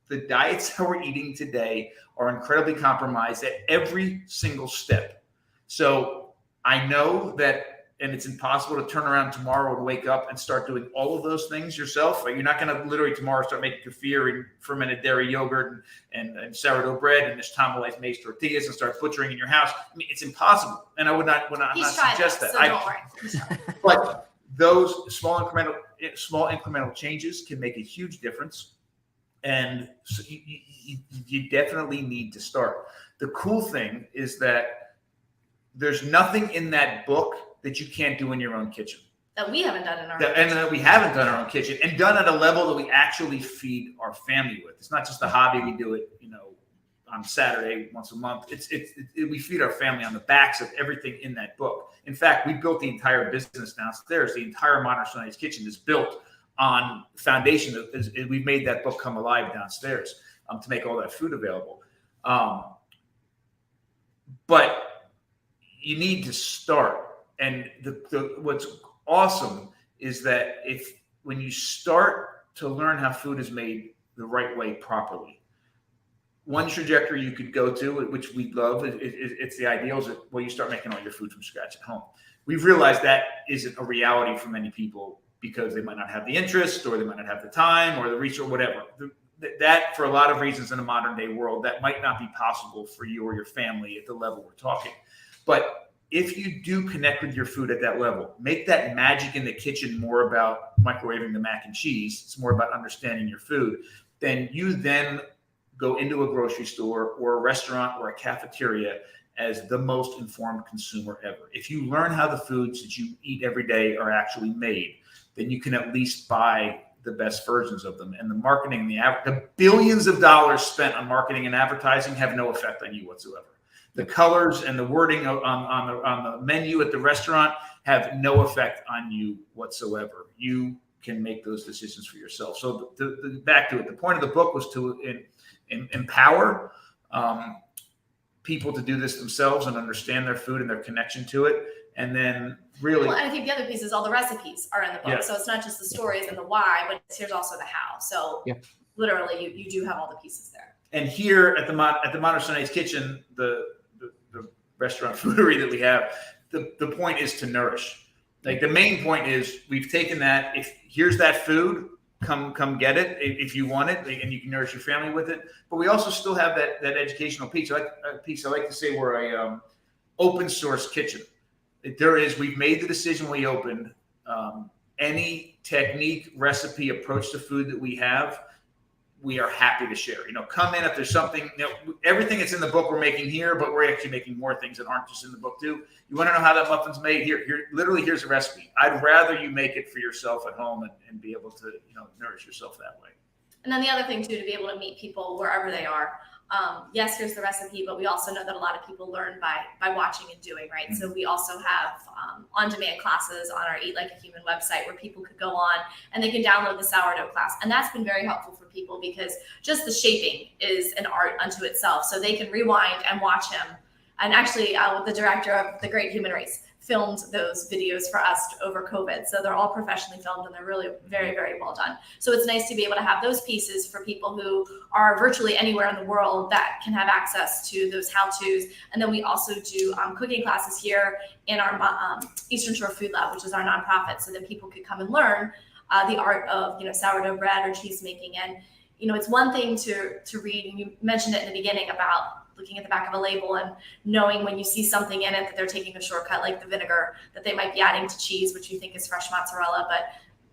the diets that we're eating today are incredibly compromised at every single step. So I know that, and it's impossible to turn around tomorrow and wake up and start doing all of those things yourself. You're not going to literally tomorrow start making kefir and fermented dairy yogurt and sourdough bread and nixtamalized maize tortillas and start butchering in your house. I mean, it's impossible. And I would not suggest that. So don't worry. But those small incremental small incremental changes can make a huge difference. And so you definitely need to start. The cool thing is that there's nothing in that book that you can't do in your own kitchen. That we haven't done in our and that we haven't done in our own kitchen, and done at a level that we actually feed our family with. It's not just a hobby. We do it, on Saturday once a month. We feed our family on the backs of everything in that book. In fact, we built the entire business downstairs. The entire Modern Sundays kitchen is built on foundation. We've made that book come alive downstairs to make all that food available. But you need to start. And what's awesome is that when you start to learn how food is made the right way properly, one trajectory you could go to, which we love, it's the ideals of, you start making all your food from scratch at home. We've realized that isn't a reality for many people because they might not have the interest, or they might not have the time, or the reach, or whatever. That, for a lot of reasons in a modern day world, that might not be possible for you or your family at the level we're talking. But if you do connect with your food at that level, make that magic in the kitchen more about microwaving the mac and cheese. It's more about understanding your food. Then you go into a grocery store or a restaurant or a cafeteria as the most informed consumer ever. If you learn how the foods that you eat every day are actually made, then you can at least buy the best versions of them. And the marketing, the billions of dollars spent on marketing and advertising have no effect on you whatsoever. The colors and the wording on the menu at the restaurant have no effect on you whatsoever. You can make those decisions for yourself. So back to it, the point of the book was to empower people to do this themselves and understand their food and their connection to it. And then really, I think the other piece is all the recipes are in the book. Yeah. So it's not just the stories and the why, but here's also the how. So literally you do have all the pieces there. And here at the Modern Sundays kitchen, the restaurant foodery that we have, the point is to nourish. Like, the main point is we've taken that, here's that food, come get it if you want it, and you can nourish your family with it. But we also still have that educational piece. I like to say we're a open source kitchen. We've made the decision when we opened, any technique, recipe, approach to food that we have, we are happy to share. Come in if there's something, everything that's in the book we're making here, but we're actually making more things that aren't just in the book too. You want to know how that muffin's made? Here's a recipe. I'd rather you make it for yourself at home and be able to, nourish yourself that way. And then the other thing too, to be able to meet people wherever they are. Yes, here's the recipe, but we also know that a lot of people learn by watching and doing, right? Mm-hmm. So we also have on-demand classes on our Eat Like a Human website where people could go on and they can download the sourdough class. And that's been very helpful for people because just the shaping is an art unto itself. So they can rewind and watch him. And actually, the director of The Great Human Race filmed those videos for us over COVID. So they're all professionally filmed and they're really very, very well done. So it's nice to be able to have those pieces for people who are virtually anywhere in the world that can have access to those how-tos. And then we also do cooking classes here in our Eastern Shore Food Lab, which is our nonprofit, so that people could come and learn the art of sourdough bread or cheese making. And it's one thing to read, and you mentioned it in the beginning about looking at the back of a label and knowing when you see something in it that they're taking a shortcut, like the vinegar that they might be adding to cheese, which you think is fresh mozzarella. But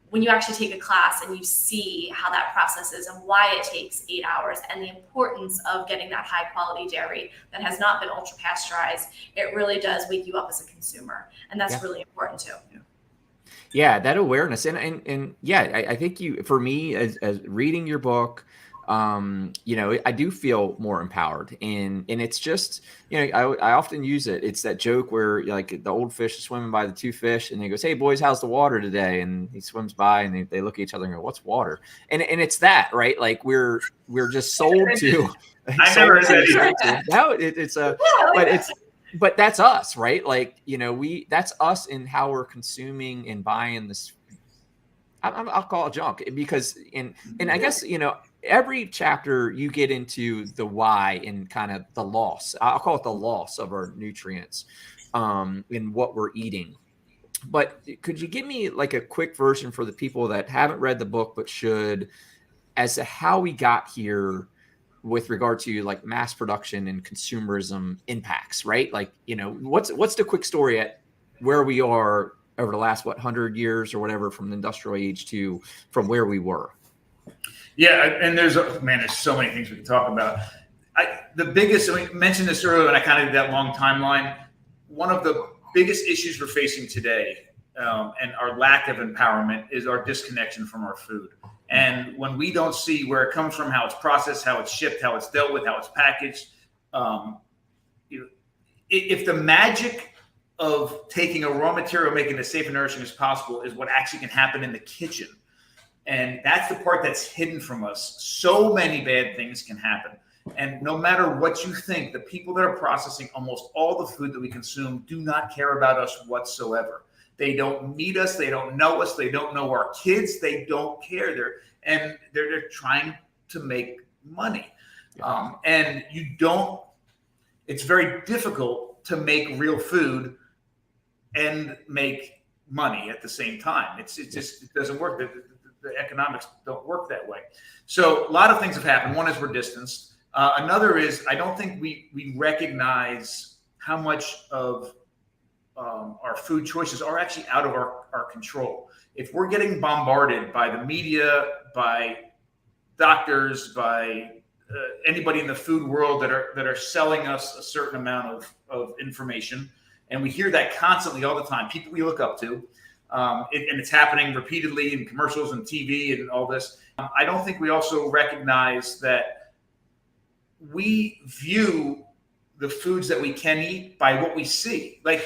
when you actually take a class and you see how that process is and why it takes 8 hours and the importance of getting that high quality dairy that has not been ultra pasteurized, it really does wake you up as a consumer. And that's really important too. Yeah, that awareness. And yeah, I think for me, as reading your book, I do feel more empowered, and it's just, I often use it. It's that joke where like the old fish is swimming by the two fish and he goes, "Hey boys, how's the water today?" And he swims by and they look at each other and go, "What's water?" And it's that, right? Like we're just sold to. I never said that. No, but that's us, right? Like, that's us in how we're consuming and buying this. I'll call it junk because and I guess, every chapter you get into the why and kind of the loss. I'll call it the loss of our nutrients in what we're eating. But could you give me like a quick version for the people that haven't read the book but should, as to how we got here with regard to like mass production and consumerism impacts, right? Like, what's the quick story at where we are over the last, 100 years or whatever, from the industrial age to from where we were. Yeah. And there's so many things we can talk about. The biggest, we mentioned this earlier, and I kind of did that long timeline. One of the biggest issues we're facing today, and our lack of empowerment, is our disconnection from our food. And when we don't see where it comes from, how it's processed, how it's shipped, how it's dealt with, how it's packaged, if the magic of taking a raw material, making it as safe and nourishing as possible, is what actually can happen in the kitchen, and that's the part that's hidden from us, so many bad things can happen. And no matter what you think, the people that are processing almost all the food that we consume do not care about us whatsoever. They don't meet us. They don't know us. They don't know our kids. They don't care. They're trying to make money. And it's very difficult to make real food and make money at the same time. It doesn't work. The economics don't work that way. So a lot of things have happened. One is we're distanced. Another is, I don't think we recognize how much of our food choices are actually out of our control. If we're getting bombarded by the media, by doctors, by anybody in the food world that are selling us a certain amount of information, and we hear that constantly all the time, people we look up to, and it's happening repeatedly in commercials and TV and all this. I don't think we also recognize that we view the foods that we can eat by what we see. Like,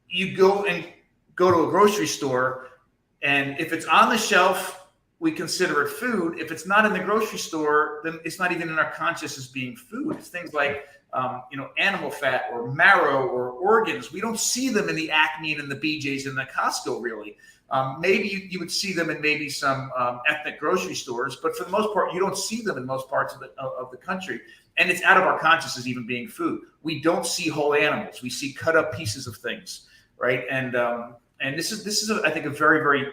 you go to a grocery store, and if it's on the shelf, we consider it food. If it's not in the grocery store, then it's not even in our conscious as being food. It's things like animal fat or marrow or organs. We don't see them in the Acme and in the BJ's and the Costco, really. Maybe you would see them in maybe some ethnic grocery stores, but for the most part, you don't see them in most parts of the country. And it's out of our conscious as even being food. We don't see whole animals. We see cut up pieces of things, right? And this is I think, a very, very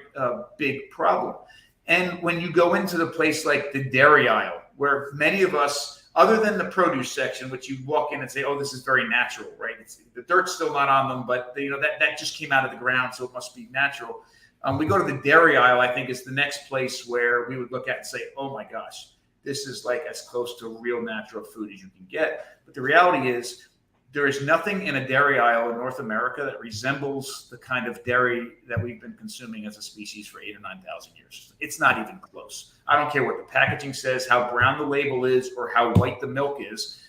big problem. And when you go into the place like the dairy aisle, where many of us, other than the produce section, which you walk in and say, oh, this is very natural, right? The dirt's still not on them, but that just came out of the ground, so it must be natural. We go to the dairy aisle, I think, is the next place where we would look at and say, oh my gosh, this is like as close to real natural food as you can get. But the reality is, there is nothing in a dairy aisle in North America that resembles the kind of dairy that we've been consuming as a species for 8,000 or 9,000 years. It's not even close. I don't care what the packaging says, how brown the label is, or how white the milk is.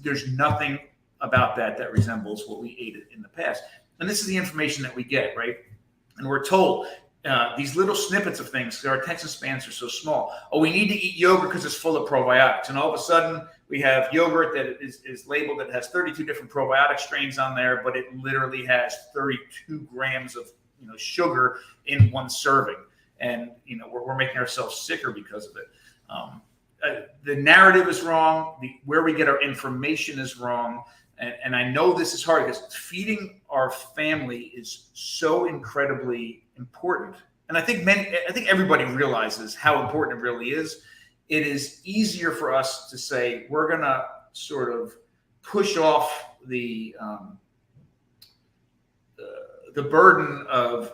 There's nothing about that resembles what we ate in the past. And this is the information that we get, right? And we're told these little snippets of things, our attention spans are so small. Oh, we need to eat yogurt because it's full of probiotics. And all of a sudden, we have yogurt that is labeled that has 32 different probiotic strains on there, but it literally has 32 grams of sugar in one serving. And we're making ourselves sicker because of it. The narrative is wrong. Where we get our information is wrong. And I know this is hard because feeding our family is so incredibly important. And I think everybody realizes how important it really is. It is easier for us to say we're going to sort of push off the burden of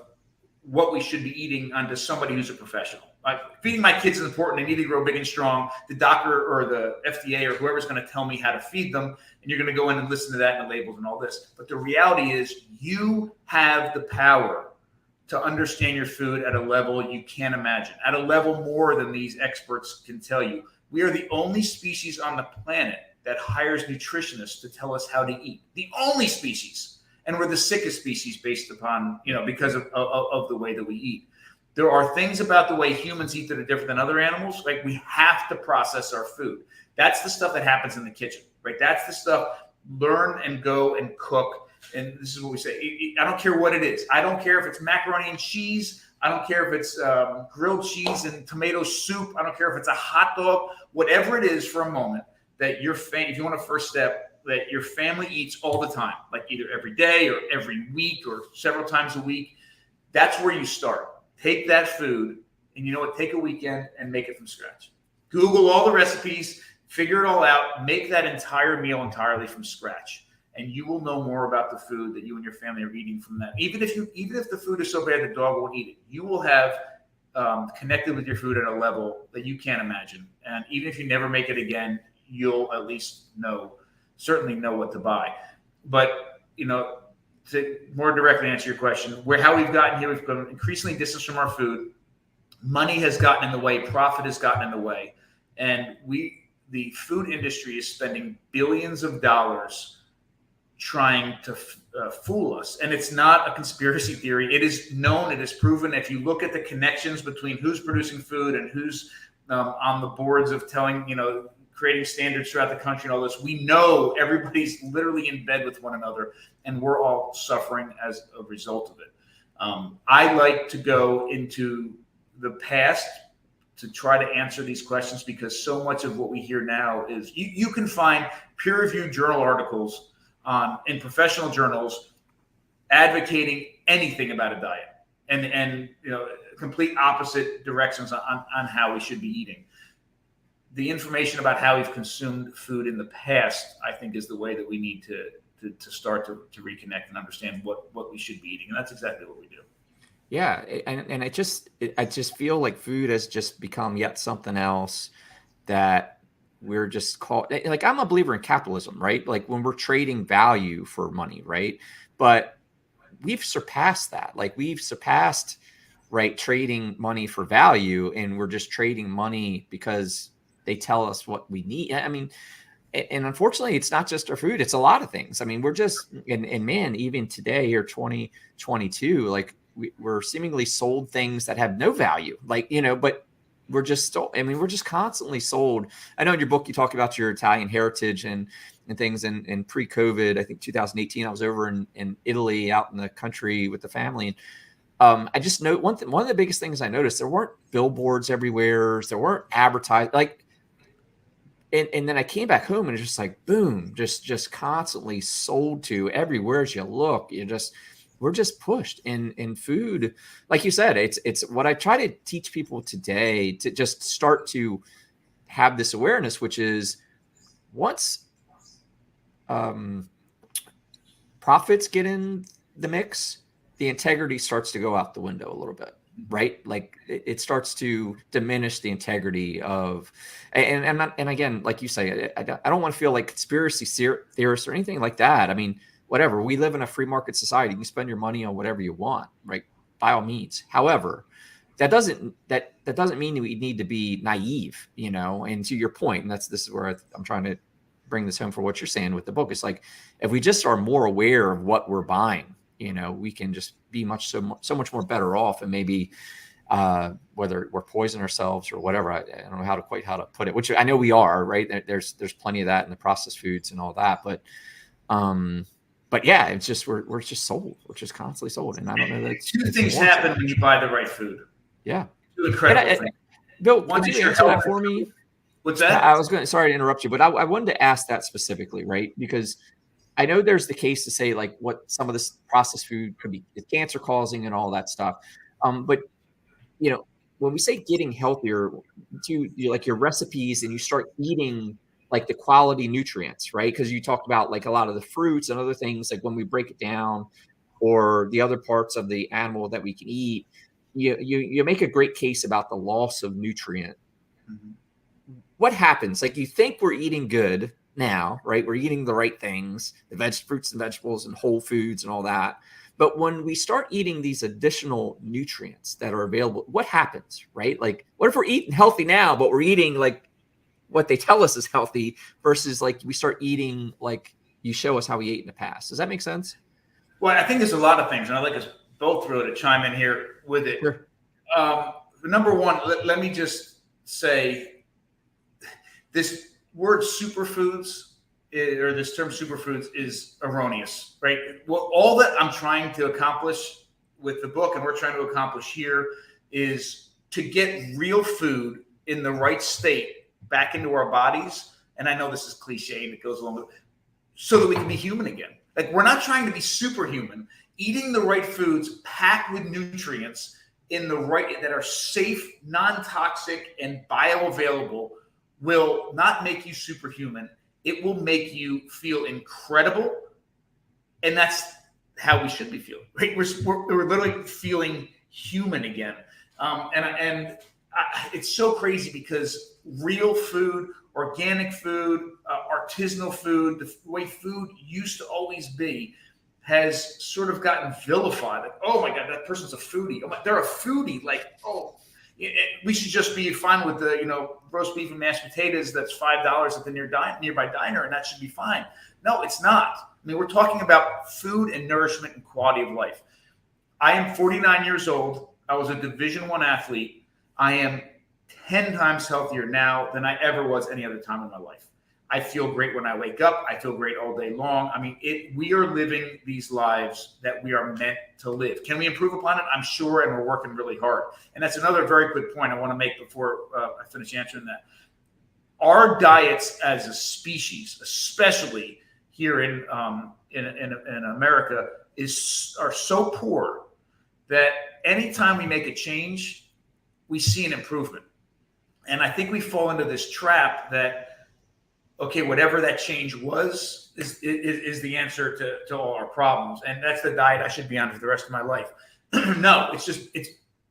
what we should be eating onto somebody who's a professional. Like, feeding my kids is important. They need to grow big and strong. The doctor or the FDA or whoever's going to tell me how to feed them, and you're going to go in and listen to that and the labels and all this. But the reality is, you have the power to understand your food at a level you can't imagine, at a level more than these experts can tell you. We are the only species on the planet that hires nutritionists to tell us how to eat. The only species. And we're the sickest species based upon, because of the way that we eat. There are things about the way humans eat that are different than other animals. Like, we have to process our food. That's the stuff that happens in the kitchen, right? That's the stuff, learn and go and cook. And this is what we say. I don't care what it is. I don't care if it's macaroni and cheese. I don't care if it's grilled cheese and tomato soup. I don't care if it's a hot dog. Whatever it is, for a moment, that if you want a first step, that your family eats all the time, like either every day or every week or several times a week, that's where you start. Take that food and take a weekend and make it from scratch. Google all the recipes, figure it all out, make that entire meal entirely from scratch. and you will know more about the food that you and your family are eating from that. Even if the food is so bad the dog won't eat it, you will have connected with your food at a level that you can't imagine. And even if you never make it again, you'll at least certainly know what to buy. But, to more directly answer your question, how we've gotten here, we've become increasingly distant from our food. Money has gotten in the way, profit has gotten in the way. And the food industry is spending billions of dollars trying to fool us. And it's not a conspiracy theory. It is known, it is proven. If you look at the connections between who's producing food and who's on the boards of creating standards throughout the country and all this, we know everybody's literally in bed with one another, and we're all suffering as a result of it. I like to go into the past to try to answer these questions, because so much of what we hear now is you can find peer-reviewed journal articles in professional journals advocating anything about a diet and complete opposite directions on how we should be eating. The information about how we've consumed food in the past, I think, is the way that we need to start to reconnect and understand what we should be eating. And that's exactly what we do. Yeah. And I just feel like food has just become yet something else that we're just called. Like, I'm a believer in capitalism, right? Like, when we're trading value for money, right? But we've surpassed that. Like, we've surpassed, right, trading money for value, and we're just trading money because they tell us what we need. I mean, and unfortunately, it's not just our food. It's a lot of things. I mean, we're just, and man, even today or 2022, like we're seemingly sold things that have no value, but we're just, we're just constantly sold. I know in your book, you talk about your Italian heritage and things, and pre-COVID, I think 2018, I was over in Italy out in the country with the family. And I just know one of the biggest things I noticed, there weren't billboards everywhere. There weren't advertised, and then I came back home and it's just like, boom, just constantly sold to everywhere as you look. We're just pushed in food. Like you said, it's what I try to teach people today, to just start to have this awareness, which is once profits get in the mix, the integrity starts to go out the window a little bit, right? Like it starts to diminish the integrity of, and again, like you say, I don't want to feel like conspiracy theorists or anything like that. I mean, whatever, we live in a free market society. You can spend your money on whatever you want, right? By all means. However, that doesn't mean that we need to be naive, and to your point, and this is where I'm trying to bring this home for what you're saying with the book. It's like, if we just are more aware of what we're buying, we can just be so much more better off, and maybe whether we're poisoning ourselves or whatever. I don't know how to put it, which I know we are, right? There's plenty of that in the processed foods and all that, but yeah, it's just we're just sold. We're just constantly sold, and I don't know that two things happen when you buy the right food. Yeah, two incredible things. Bill, could you answer that for me? What's that? I was sorry to interrupt you, but I wanted to ask that specifically, right? Because I know there's the case to say like what some of this processed food could be cancer causing and all that stuff. But when we say getting healthier, to like your recipes and you start eating like the quality nutrients, right? Because you talked about like a lot of the fruits and other things, like when we break it down, or the other parts of the animal that we can eat, you make a great case about the loss of nutrient. Mm-hmm. What happens? Like, you think we're eating good now, right? We're eating the right things, the fruits and vegetables and whole foods and all that. But when we start eating these additional nutrients that are available, what happens, right? Like, what if we're eating healthy now, but we're eating like what they tell us is healthy, versus like we start eating like you show us how we ate in the past? Does that make sense? Well, I think there's a lot of things, and I'd like us both really to chime in here with it. Sure. Number one, let me just say, this word superfoods, or this term superfoods, is erroneous, right? Well, all that I'm trying to accomplish with the book, and we're trying to accomplish here, is to get real food in the right state back into our bodies. And I know this is cliche and it goes along with it, so that we can be human again. Like, we're not trying to be superhuman. Eating the right foods packed with nutrients that are safe, non-toxic, and bioavailable will not make you superhuman. It will make you feel incredible And that's how we should be feeling, right? We're literally feeling human again. It's so crazy because real food, organic food, artisanal food, the way food used to always be, has sort of gotten vilified. Like, oh my God, that person's a foodie. Oh my, they're a foodie. Like, oh, we should just be fine with the, roast beef and mashed potatoes that's $5 at the nearby diner, and that should be fine. No, it's not. I mean, we're talking about food and nourishment and quality of life. I am 49 years old. I was a Division I athlete. I am 10 times healthier now than I ever was any other time in my life. I feel great when I wake up. I feel great all day long. I mean, we are living these lives that we are meant to live. Can we improve upon it? I'm sure, and we're working really hard. And that's another very quick point I want to make before I finish answering that. Our diets as a species, especially here in America, are so poor that anytime we make a change, we see an improvement. And I think we fall into this trap that, okay, whatever that change was is the answer to all our problems. And that's the diet I should be on for the rest of my life. No, it's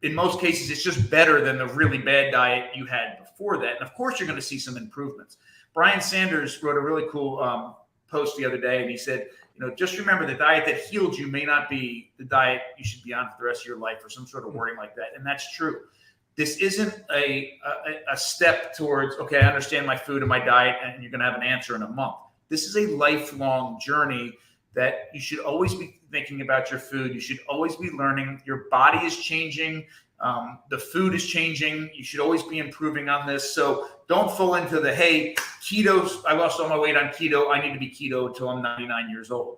in most cases, it's just better than the really bad diet you had before that. And of course, you're going to see some improvements. Brian Sanders wrote a really cool post the other day, and he said, just remember the diet that healed you may not be the diet you should be on for the rest of your life, or some sort of wording like that. And that's true. This isn't a step towards, okay, I understand my food and my diet, and you're going to have an answer in a month. This is a lifelong journey that you should always be thinking about your food. You should always be learning. Your body is changing. The food is changing. You should always be improving on this. So don't fall into the, hey, keto, I lost all my weight on keto. I need to be keto until I'm 99 years old.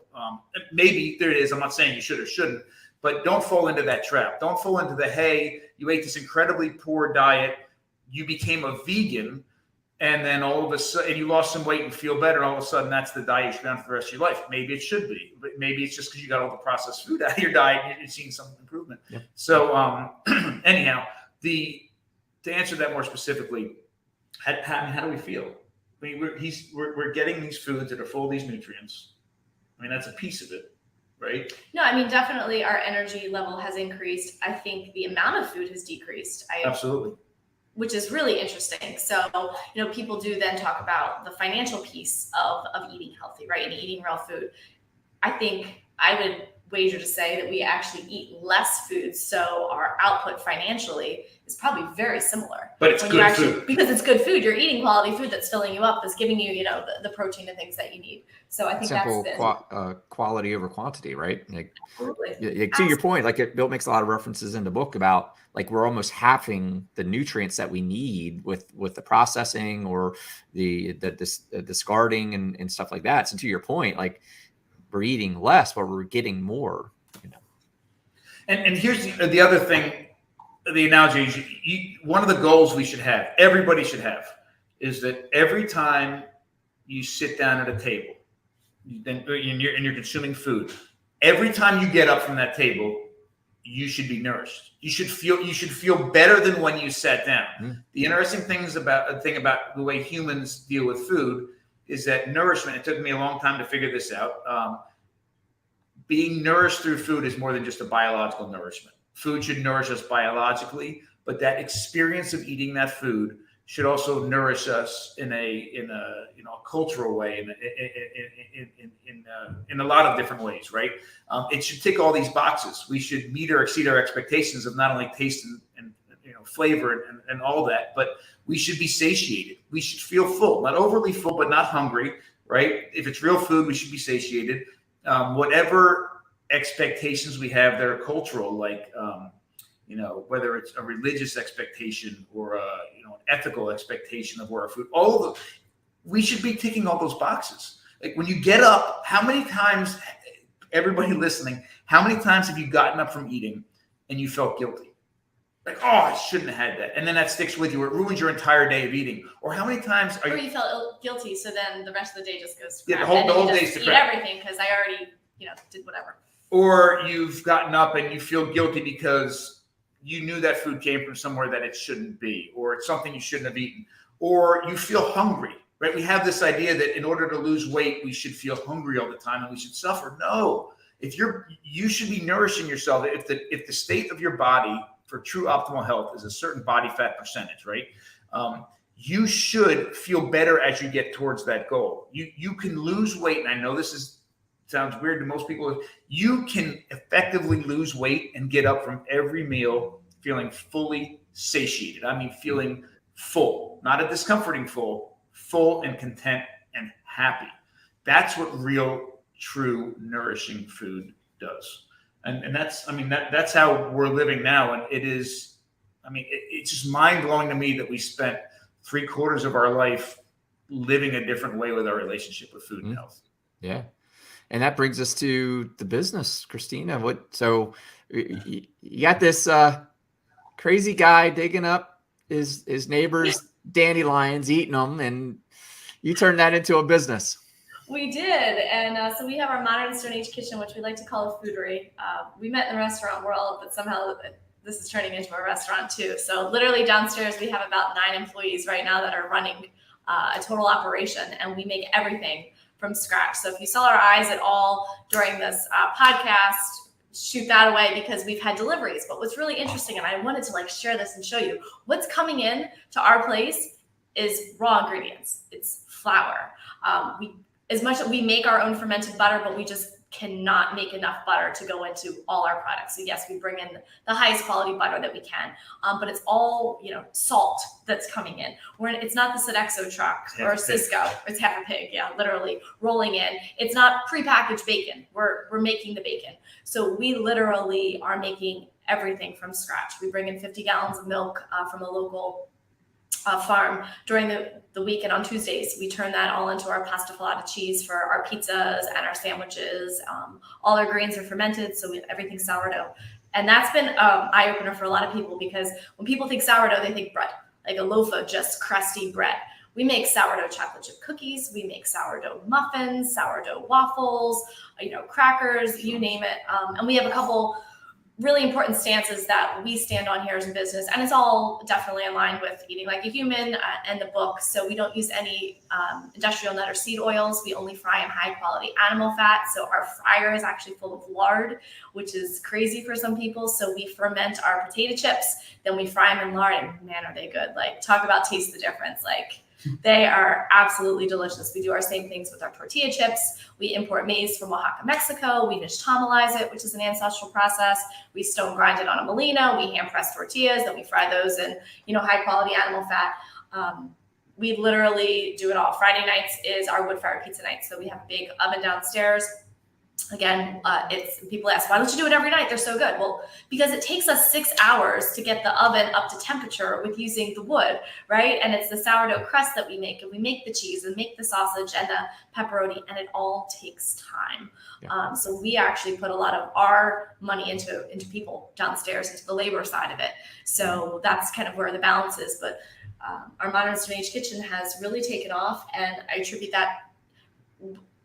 Maybe there it is. I'm not saying you should or shouldn't. But don't fall into that trap. Don't fall into the, hey, you ate this incredibly poor diet, you became a vegan, and then all of a sudden you lost some weight and feel better. All of a sudden, that's the diet you should be on for the rest of your life. Maybe it should be, but maybe it's just because you got all the processed food out of your diet and you're seeing some improvement. Yep. So anyhow, to answer that more specifically, how do we feel? I mean, we're getting these foods that are full of these nutrients. I mean, that's a piece of it. Right? No, I mean, definitely our energy level has increased. I think the amount of food has decreased. Absolutely. Which is really interesting. So, people do then talk about the financial piece of eating healthy, right? And eating real food. I think I would wager to say that we actually eat less food. So our output financially is probably very similar. But it's good food. Because it's good food. You're eating quality food that's filling you up, that's giving you, the protein and things that you need. So I think simple that's quality over quantity, right? Like, absolutely. To your point, like Bill makes a lot of references in the book about like we're almost halving the nutrients that we need with the processing or the discarding and stuff like that. So to your point, like we're eating less, but we're getting more. And here's the other thing, the analogy is one of the goals we should have, everybody should have, is that every time you sit down at a table, and you're consuming food, every time you get up from that table, you should be nourished. You should feel better than when you sat down. Mm-hmm. The interesting thing about the way humans deal with food is that nourishment, it took me a long time to figure this out. Being nourished through food is more than just a biological nourishment. Food should nourish us biologically, but that experience of eating that food should also nourish us in a cultural way, in a lot of different ways, right? It should tick all these boxes. We should meet or exceed our expectations of not only taste and flavor and all that, but we should be satiated. We should feel full, not overly full, but not hungry, right? If it's real food, we should be satiated. Whatever expectations we have that are cultural, like whether it's a religious expectation or an ethical expectation of where our food, we should be ticking all those boxes. Like when you get up, how many times, everybody listening, how many times have you gotten up from eating and you felt guilty? Like, oh, I shouldn't have had that. And then that sticks with you. It ruins your entire day of eating. Or how many times or you felt guilty, so then the rest of the day just goes to crap. Yeah, the whole day's to eat crap. Everything because I already, did whatever. Or you've gotten up and you feel guilty because you knew that food came from somewhere that it shouldn't be, or it's something you shouldn't have eaten. Or you feel hungry, right? We have this idea that in order to lose weight, we should feel hungry all the time and we should suffer. No, you should be nourishing yourself. If the state of your body for true optimal health is a certain body fat percentage, right? You should feel better as you get towards that goal. You can lose weight, and I know sounds weird to most people. You can effectively lose weight and get up from every meal feeling fully satiated. I mean, feeling full, not a discomforting full and content and happy. That's what real, true, nourishing food does. And that's how we're living now. And it's just mind blowing to me that we spent 3/4 of our life living a different way with our relationship with food and health. Yeah. And that brings us to the business, Christina. So you got this crazy guy digging up his neighbor's dandelions, eating them, and you turned that into a business. We did. And so we have our modern Stone Age kitchen, which we like to call a foodery. We met in the restaurant world, but somehow this is turning into a restaurant too. So literally downstairs, we have about 9 employees right now that are running a total operation, and we make everything from scratch. So if you saw our eyes at all during this podcast, shoot that away, because we've had deliveries. But what's really interesting, and I wanted to share this and show you, what's coming in to our place is raw ingredients. It's flour. We make our own fermented butter, but we just cannot make enough butter to go into all our products. So yes, we bring in the highest quality butter that we can, but it's all salt that's coming in. It's not the Sodexo truck or Cisco. It's half a pig, literally rolling in. It's not prepackaged bacon. We're making the bacon. So we literally are making everything from scratch. We bring in 50 gallons of milk from a local farm during the week, and on Tuesdays we turn that all into our pasta filata cheese for our pizzas and our sandwiches. All our grains are fermented, so everything's sourdough, and that's been eye opener for a lot of people, because when people think sourdough, they think bread, like a loaf of just crusty bread. We make sourdough chocolate chip cookies, we make sourdough muffins, sourdough waffles, crackers, you name it, and we have a couple really important stances that we stand on here as a business, and it's all definitely in line with Eating Like a Human and the book. So we don't use any industrial nut or seed oils. We only fry in high quality animal fat. So our fryer is actually full of lard, which is crazy for some people. So we ferment our potato chips, then we fry them in lard, and man, are they good. Talk about taste the difference. They are absolutely delicious. We do our same things with our tortilla chips. We import maize from Oaxaca, Mexico. We nixtamalize it, which is an ancestral process. We stone grind it on a molino. We hand press tortillas, then we fry those in, high quality animal fat. We literally do it all. Friday nights is our wood fire pizza night. So we have a big oven downstairs. Again, people ask, why don't you do it every night? They're so good. Well, because it takes us 6 hours to get the oven up to temperature with using the wood, right? And it's the sourdough crust that we make, and we make the cheese and make the sausage and the pepperoni, and it all takes time. Yeah. So we actually put a lot of our money into people downstairs, into the labor side of it. So that's kind of where the balance is. But our modern Stone Age kitchen has really taken off, and I attribute that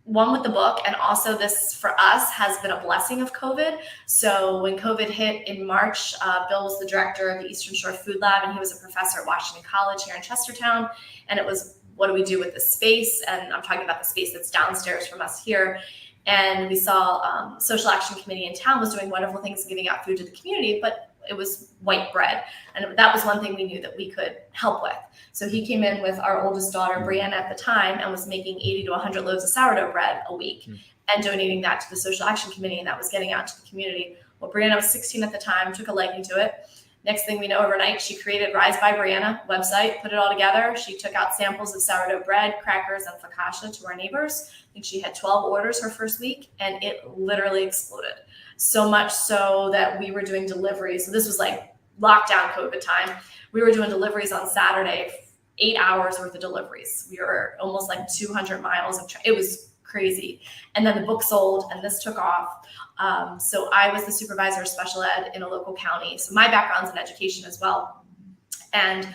one with the book, and also this for us has been a blessing of COVID. So when COVID hit in March, Bill was the director of the Eastern Shore Food Lab, and he was a professor at Washington College here in Chestertown. And it was, what do we do with this space? And I'm talking about the space that's downstairs from us here. And we saw Social Action Committee in town was doing wonderful things, giving out food to the community, but it was white bread. And that was one thing we knew that we could help with. So he came in with our oldest daughter, Brianna, at the time, and was making 80 to 100 loaves of sourdough bread a week and donating that to the Social Action Committee, and that was getting out to the community. Well, Brianna was 16 at the time, took a liking to it. Next thing we know, overnight, she created Rise by Brianna website, put it all together. She took out samples of sourdough bread, crackers, and focaccia to our neighbors. I think she had 12 orders her first week, and it literally exploded. So much so that we were doing deliveries. So this was lockdown COVID time. We were doing deliveries on Saturday, 8 hours worth of deliveries. We were almost 200 miles of it was crazy. And then the book sold, and this took off. So I was the supervisor of special ed in a local county. So my background's in education as well. And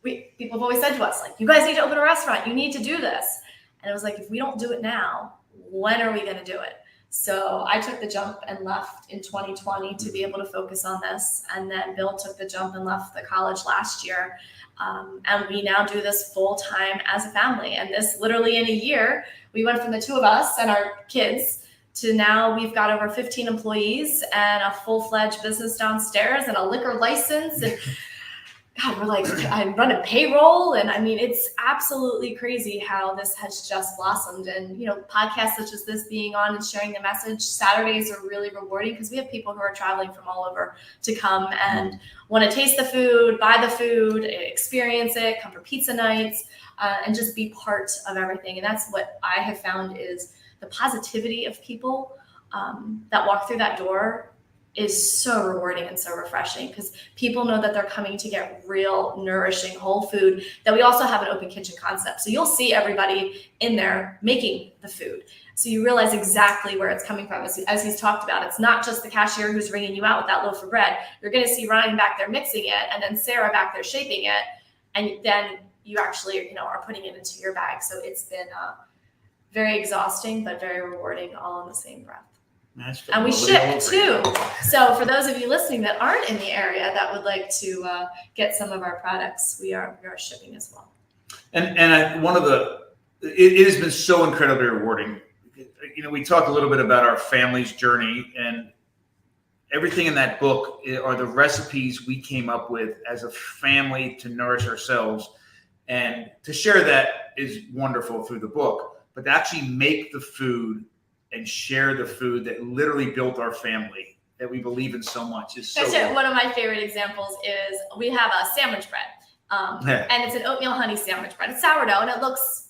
people have always said to us, you guys need to open a restaurant. You need to do this. And it was if we don't do it now, when are we going to do it? So I took the jump and left in 2020 to be able to focus on this. And then Bill took the jump and left the college last year. And we now do this full time as a family. And this literally in a year, we went from the two of us and our kids to now we've got over 15 employees and a full-fledged business downstairs and a liquor license. And God, we're like, I'm running payroll. And I mean, it's absolutely crazy how this has just blossomed. And, podcasts such as this being on and sharing the message, Saturdays are really rewarding because we have people who are traveling from all over to come and want to taste the food, buy the food, experience it, come for pizza nights, and just be part of everything. And that's what I have found is the positivity of people that walk through that door is so rewarding and so refreshing because people know that they're coming to get real, nourishing, whole food, that we also have an open kitchen concept. So you'll see everybody in there making the food. So you realize exactly where it's coming from. As he's talked about, it's not just the cashier who's ringing you out with that loaf of bread. You're going to see Ryan back there mixing it and then Sarah back there shaping it. And then you actually, are putting it into your bag. So it's been very exhausting, but very rewarding all in the same breath. And we ship too. So for those of you listening that aren't in the area that would like to get some of our products, we are shipping as well. And it has been so incredibly rewarding. We talked a little bit about our family's journey, and everything in that book are the recipes we came up with as a family to nourish ourselves. And to share that is wonderful through the book, but to actually make the food and share the food that literally built our family that we believe in so much is so cool. One of my favorite examples is we have a sandwich bread, and it's an oatmeal honey sandwich bread. It's sourdough, and it looks,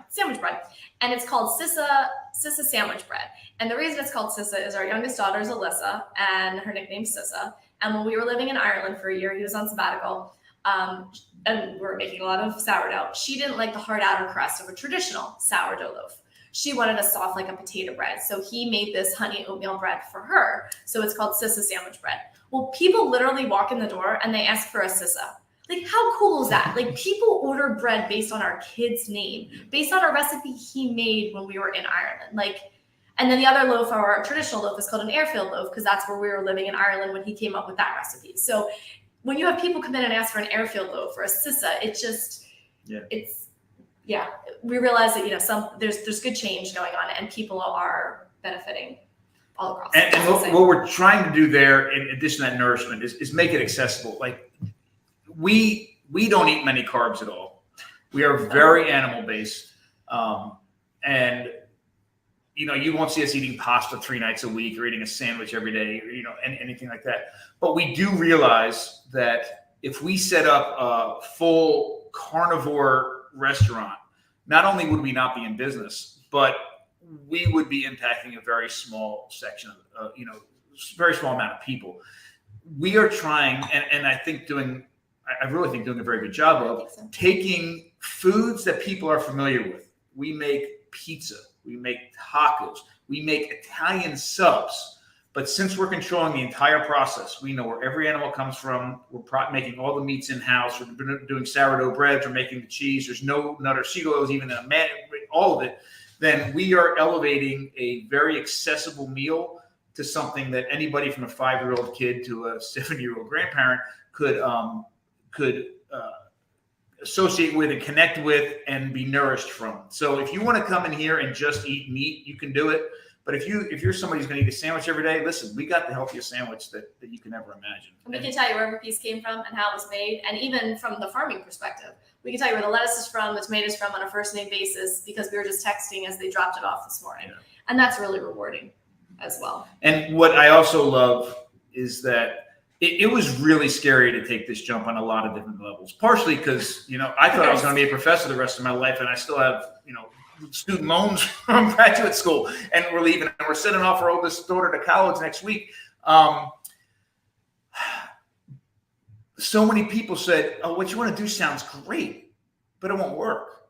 sandwich bread, and it's called Sissa sandwich bread. And the reason it's called Sissa is our youngest daughter is Alyssa, and her nickname's Sissa. And when we were living in Ireland for a year, he was on sabbatical, and we were making a lot of sourdough. She didn't like the hard outer crust of a traditional sourdough loaf. She wanted a soft like a potato bread. So he made this honey oatmeal bread for her. So it's called Sissa sandwich bread. Well, people literally walk in the door and they ask for a Sissa. Like, how cool is that? Like, people order bread based on our kid's name, based on a recipe he made when we were in Ireland. And then the other loaf, our traditional loaf, is called an airfield loaf because that's where we were living in Ireland when he came up with that recipe. So when you have people come in and ask for an airfield loaf or a Sissa, we realize that there's good change going on and people are benefiting all across. And what we're trying to do there, in addition to that nourishment, is make it accessible. Like we don't eat many carbs at all. We are very animal based, and you won't see us eating pasta 3 nights a week or eating a sandwich every day, or anything like that. But we do realize that if we set up a full carnivore restaurant, not only would we not be in business, but we would be impacting a very small section of, very small amount of people. We are trying, and I really think doing a very good job of taking foods that people are familiar with. We make pizza, we make tacos, we make Italian subs. But since we're controlling the entire process, we know where every animal comes from. We're making all the meats in-house. We're doing sourdough breads. We're making the cheese. There's no nut or seed oils, even in all of it. Then we are elevating a very accessible meal to something that anybody from a 5-year-old kid to a 7-year-old grandparent could associate with and connect with and be nourished from. So if you want to come in here and just eat meat, you can do it. But if you're somebody who's going to eat a sandwich every day, listen, we got the healthiest sandwich that you can ever imagine. We can tell you where every piece came from and how it was made. And even from the farming perspective, we can tell you where the lettuce is from, the tomatoes from on a first name basis, because we were just texting as they dropped it off this morning. Yeah. And that's really rewarding as well. And what I also love is that it was really scary to take this jump on a lot of different levels, partially because, I thought I was going to be a professor the rest of my life, and I still have, student loans from graduate school, and we're leaving, and we're sending off our oldest daughter to college next week. So many people said, "Oh, what you want to do sounds great, but it won't work."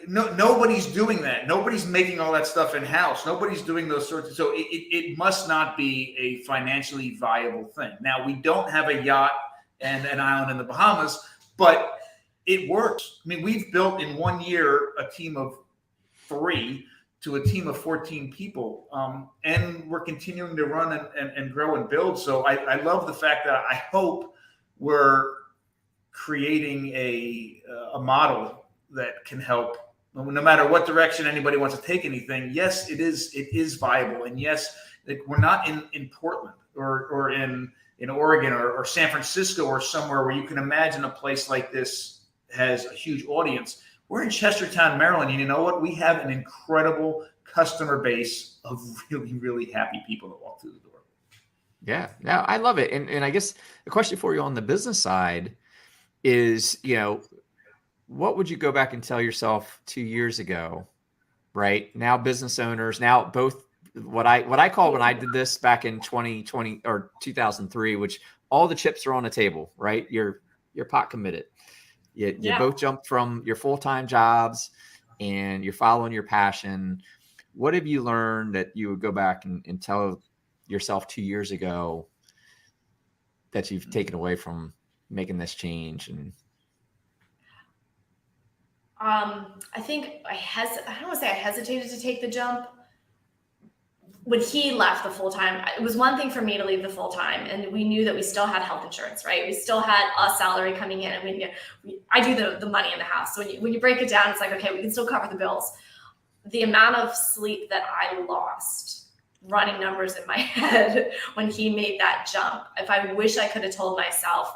Nobody's doing that. Nobody's making all that stuff in house. Nobody's doing those sorts of. So it must not be a financially viable thing. Now, we don't have a yacht and an island in the Bahamas, but it works. I mean, we've built in 1 year a team of 3 to a team of 14 people. And we're continuing to run and grow and build. So I love the fact that I hope we're creating a model that can help no matter what direction anybody wants to take anything. Yes, it is viable. And yes, we're not in Portland or in Oregon or San Francisco or somewhere where you can imagine a place like this has a huge audience. We're in Chestertown, Maryland, and you know what? We have an incredible customer base of really, really happy people that walk through the door. Yeah, no, I love it. And I guess the question for you on the business side is, what would you go back and tell yourself 2 years ago, right? Now business owners, now both what I call when I did this back in 2020 or 2003, which all the chips are on the table, right? You're pot committed. You both jumped from your full-time jobs and you're following your passion. What have you learned that you would go back and tell yourself 2 years ago that you've taken away from making this change? And I think I don't want to say I hesitated to take the jump. When he left the full-time, it was one thing for me to leave the full-time, and we knew that we still had health insurance, right? We still had a salary coming in, and I do the money in the house. So when you break it down, it's like, okay, we can still cover the bills. The amount of sleep that I lost running numbers in my head when he made that jump, if I wish I could have told myself,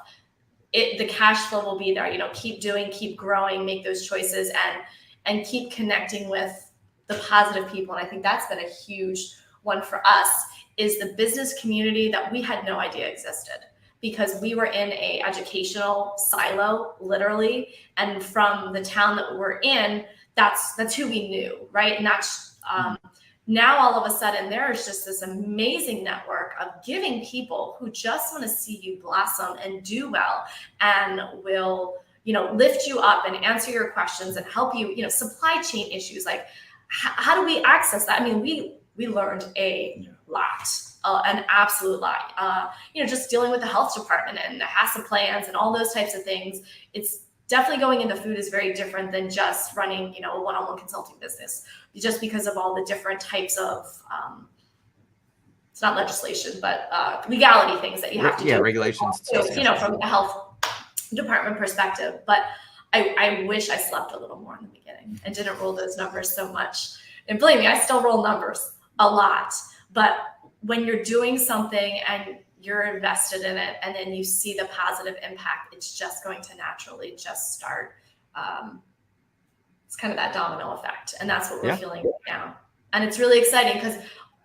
the cash flow will be there, keep doing, keep growing, make those choices and keep connecting with the positive people. And I think that's been a huge one for us, is the business community that we had no idea existed, because we were in a educational silo, literally. And from the town that we're in, that's who we knew, right? And that's now all of a sudden there's just this amazing network of giving people who just want to see you blossom and do well, and will, lift you up and answer your questions and help you, supply chain issues. Like, how do we access that? I mean, we learned a lot, an absolute lot. Just dealing with the health department and the HACCP plans and all those types of things. It's definitely going into food is very different than just running, a one-on-one consulting business, just because of all the different types of, it's not legislation, but legality things that you have to do. Yeah, regulations. From a health department perspective. But I wish I slept a little more in the beginning and didn't roll those numbers so much. And believe me, I still roll numbers a lot. But when you're doing something and you're invested in it, and then you see the positive impact, it's just going to naturally just start. It's kind of that domino effect. And that's what we're feeling right now. And it's really exciting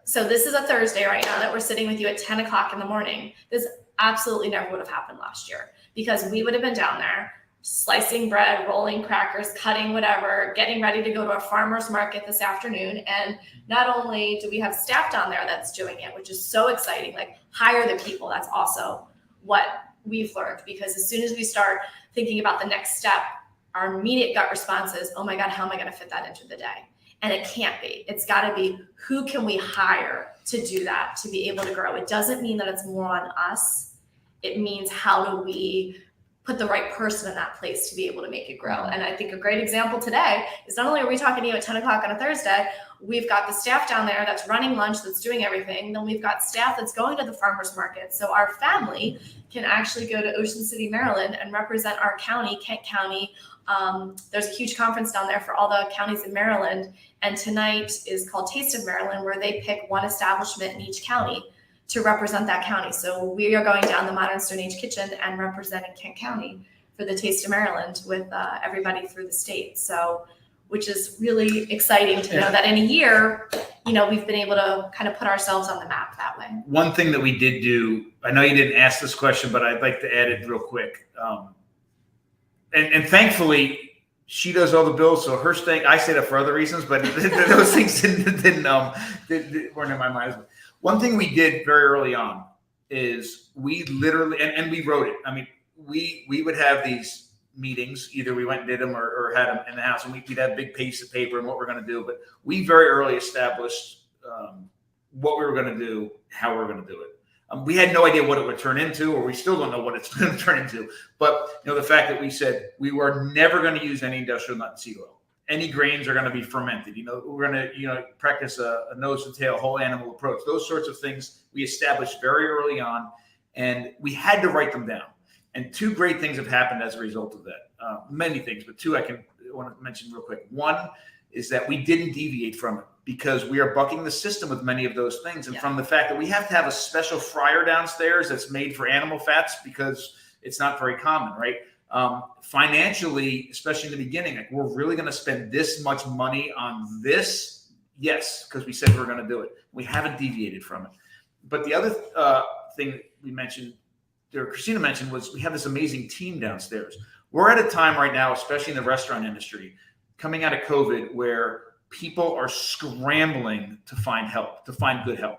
so this is a Thursday right now that we're sitting with you at 10 o'clock in the morning. This absolutely never would have happened last year, because we would have been down there slicing bread, rolling crackers, cutting whatever, getting ready to go to a farmer's market this afternoon. And not only do we have staff down there that's doing it, which is so exciting, like hire the people. That's also what we've learned, because as soon as we start thinking about the next step, our immediate gut response is, oh my God, how am I going to fit that into the day? And it can't be. It's got to be, who can we hire to do that, to be able to grow? It doesn't mean that it's more on us. It means, how do we put the right person in that place to be able to make it grow? And I think a great example today is, not only are we talking to you at 10 o'clock on a Thursday, we've got the staff down there that's running lunch, that's doing everything. Then we've got staff that's going to the farmer's market. So our family can actually go to Ocean City, Maryland, and represent our county, Kent County. There's a huge conference down there for all the counties in Maryland. And tonight is called Taste of Maryland, where they pick one establishment in each county to represent that county. So we are going down the Modern Stone Age Kitchen and representing Kent County for the Taste of Maryland with everybody through the state. So, which is really exciting to know that in a year, we've been able to kind of put ourselves on the map that way. One thing that we did do, I know you didn't ask this question, but I'd like to add it real quick. And thankfully, she does all the bills, so her staying, I say that for other reasons, but those things weren't in my mind. One thing we did very early on is we literally, and we wrote it. I mean, we would have these meetings, either we went and did them or had them in the house, and we'd have a big piece of paper and what we're going to do. But we very early established what we were going to do, how we were going to do it. We had no idea what it would turn into, or we still don't know what it's going to turn into. But the fact that we said we were never going to use any industrial nut and seed oil, any grains are going to be fermented. We're going to, practice a nose to tail whole animal approach. Those sorts of things we established very early on, and we had to write them down. And two great things have happened as a result of that. Many things, but two I want to mention real quick. One is that we didn't deviate from it because we are bucking the system with many of those things. And from the fact that we have to have a special fryer downstairs that's made for animal fats because it's not very common, right? Financially, especially in the beginning, like, we're really going to spend this much money on this? Yes, because we said we're going to do it. We haven't deviated from it. But the other thing we mentioned, or Christina mentioned, was we have this amazing team downstairs. We're at a time right now, especially in the restaurant industry, coming out of COVID, where people are scrambling to find help, to find good help.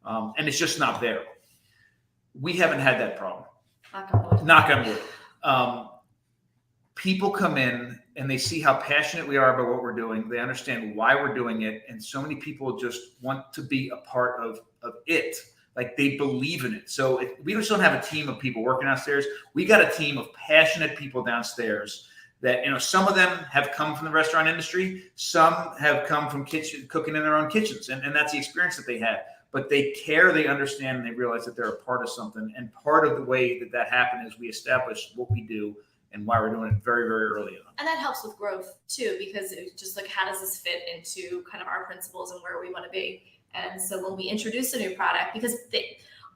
And it's just not there. We haven't had that problem. Knock on wood. People come in and they see how passionate we are about what we're doing. They understand why we're doing it. And so many people just want to be a part of it. Like, they believe in it. So we just don't have a team of people working downstairs. We got a team of passionate people downstairs that, some of them have come from the restaurant industry. Some have come from cooking in their own kitchens. And that's the experience that they had. But they care, they understand, and they realize that they're a part of something. And part of the way that happened is we established what we do and why we're doing it very, very early on. And that helps with growth too, because it's just like, how does this fit into kind of our principles and where we want to be? And so when we introduce a new product, because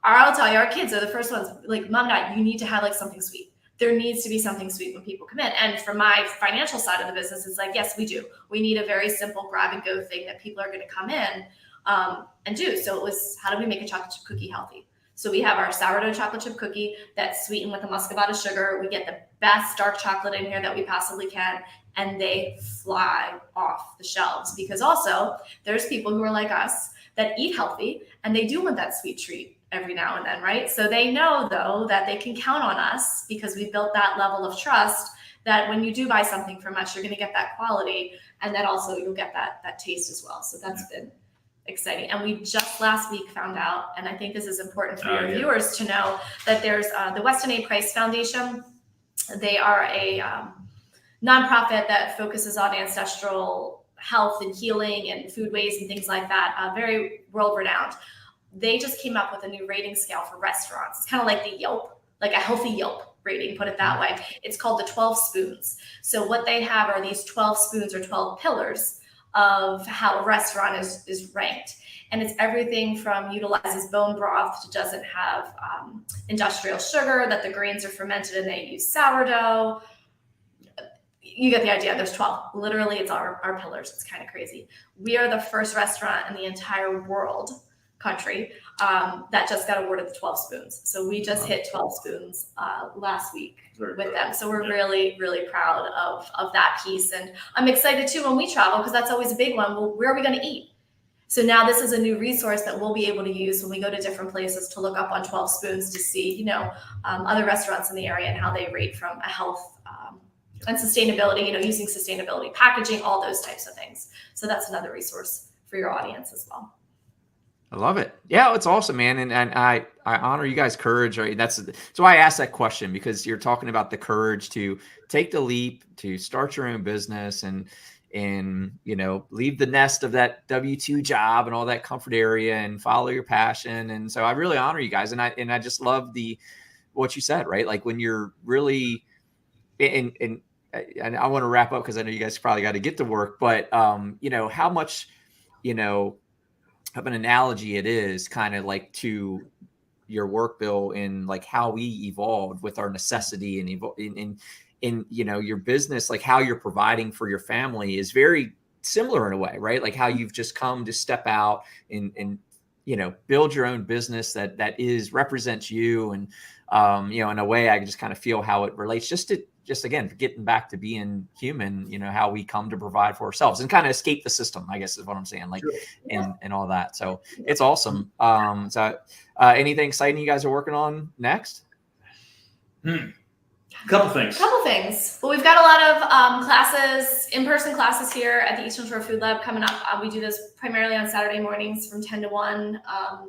I'll tell you, our kids are the first ones, like, Mom, Dad, you need to have like something sweet. There needs to be something sweet when people come in. And from my financial side of the business, it's like, yes, we do. We need a very simple grab and go thing that people are going to come in and do. So it was, how do we make a chocolate chip cookie healthy? So we have our sourdough chocolate chip cookie that's sweetened with a muscovado sugar. We get the best dark chocolate in here that we possibly can, and they fly off the shelves, because also there's people who are like us that eat healthy and they do want that sweet treat every now and then, right? So they know, though, that they can count on us because we built that level of trust that when you do buy something from us, you're going to get that quality, and then also you'll get that taste as well. So that's been exciting. And we just last week found out, and I think this is important for your viewers to know, that there's the Weston A. Price Foundation. They are a nonprofit that focuses on ancestral health and healing and food waste and things like that. Very world renowned. They just came up with a new rating scale for restaurants. It's kind of like the Yelp, like a healthy Yelp rating, put it that way. It's called the 12 spoons. So what they have are these 12 spoons or 12 pillars of how a restaurant is ranked. And it's everything from utilizes bone broth to doesn't have industrial sugar, that the grains are fermented and they use sourdough. You get the idea. There's 12. Literally, it's our pillars. It's kind of crazy. We are the first restaurant in the entire country that just got awarded the 12 spoons. So we just hit 12 spoons last week with them. So we're really, really proud of that piece. And I'm excited too when we travel, because that's always a big one. Well, where are we going to eat? So now this is a new resource that we'll be able to use when we go to different places to look up on 12 spoons to see, other restaurants in the area and how they rate from a health and sustainability, using sustainability packaging, all those types of things. So that's another resource for your audience as well. I love it. Yeah, it's awesome, man. And I honor you guys' courage. Right? That's why I asked that question, because you're talking about the courage to take the leap, to start your own business and leave the nest of that W-2 job and all that comfort area and follow your passion. And so I really honor you guys. And I just love what you said, right? Like, when you're really, and I want to wrap up because I know you guys probably got to get to work, but how much, of an analogy it is kind of like to your work, Bill, in like how we evolved with our necessity and in your business, like how you're providing for your family is very similar in a way, right? Like how you've just come to step out and build your own business that represents you. And, in a way, I just kind of feel how it relates just again, getting back to being human, how we come to provide for ourselves and kind of escape the system, I guess is what I'm saying, like, sure. and all that. So it's awesome. So anything exciting you guys are working on next? Couple things. Well, we've got a lot of classes, in-person classes here at the Eastern Shore Food Lab coming up. We do this primarily on Saturday mornings from 10 to 1.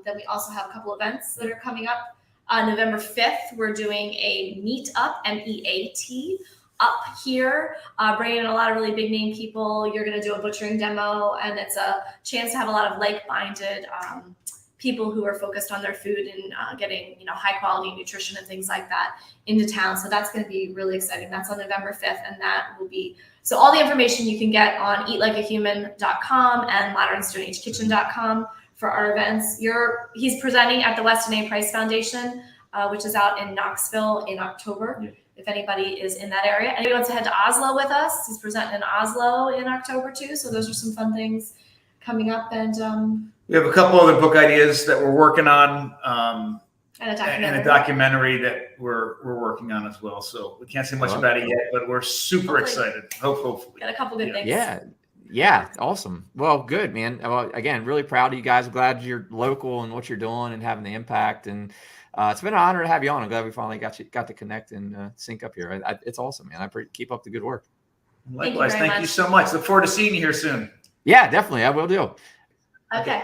Then we also have a couple events that are coming up. November 5th, we're doing a meet up, MEAT, up here, bringing in a lot of really big name people. You're going to do a butchering demo, and it's a chance to have a lot of like-minded people who are focused on their food and getting, high quality nutrition and things like that into town. So that's going to be really exciting. That's on November 5th, and that will be, so all the information you can get on eatlikeahuman.com and modernstoneagekitchen.com for our events. He's presenting at the Weston A. Price Foundation, which is out in Knoxville in October. Yeah. If anybody is in that area. Anybody wants to head to Oslo with us, he's presenting in Oslo in October too. So those are some fun things coming up. And we have a couple other book ideas that we're working on, and a documentary that we're working on as well. So we can't say much about it yet, but we're super excited. Hopefully. Got a couple good things. Yeah. Awesome. Well, good, man. Well, again, really proud of you guys. I'm glad you're local and what you're doing and having the impact. And it's been an honor to have you on. I'm glad we finally got to connect and sync up here. It's awesome, man. Keep up the good work. Likewise. Thank you so much. Look forward to seeing you here soon. Yeah, definitely. I will do. Okay.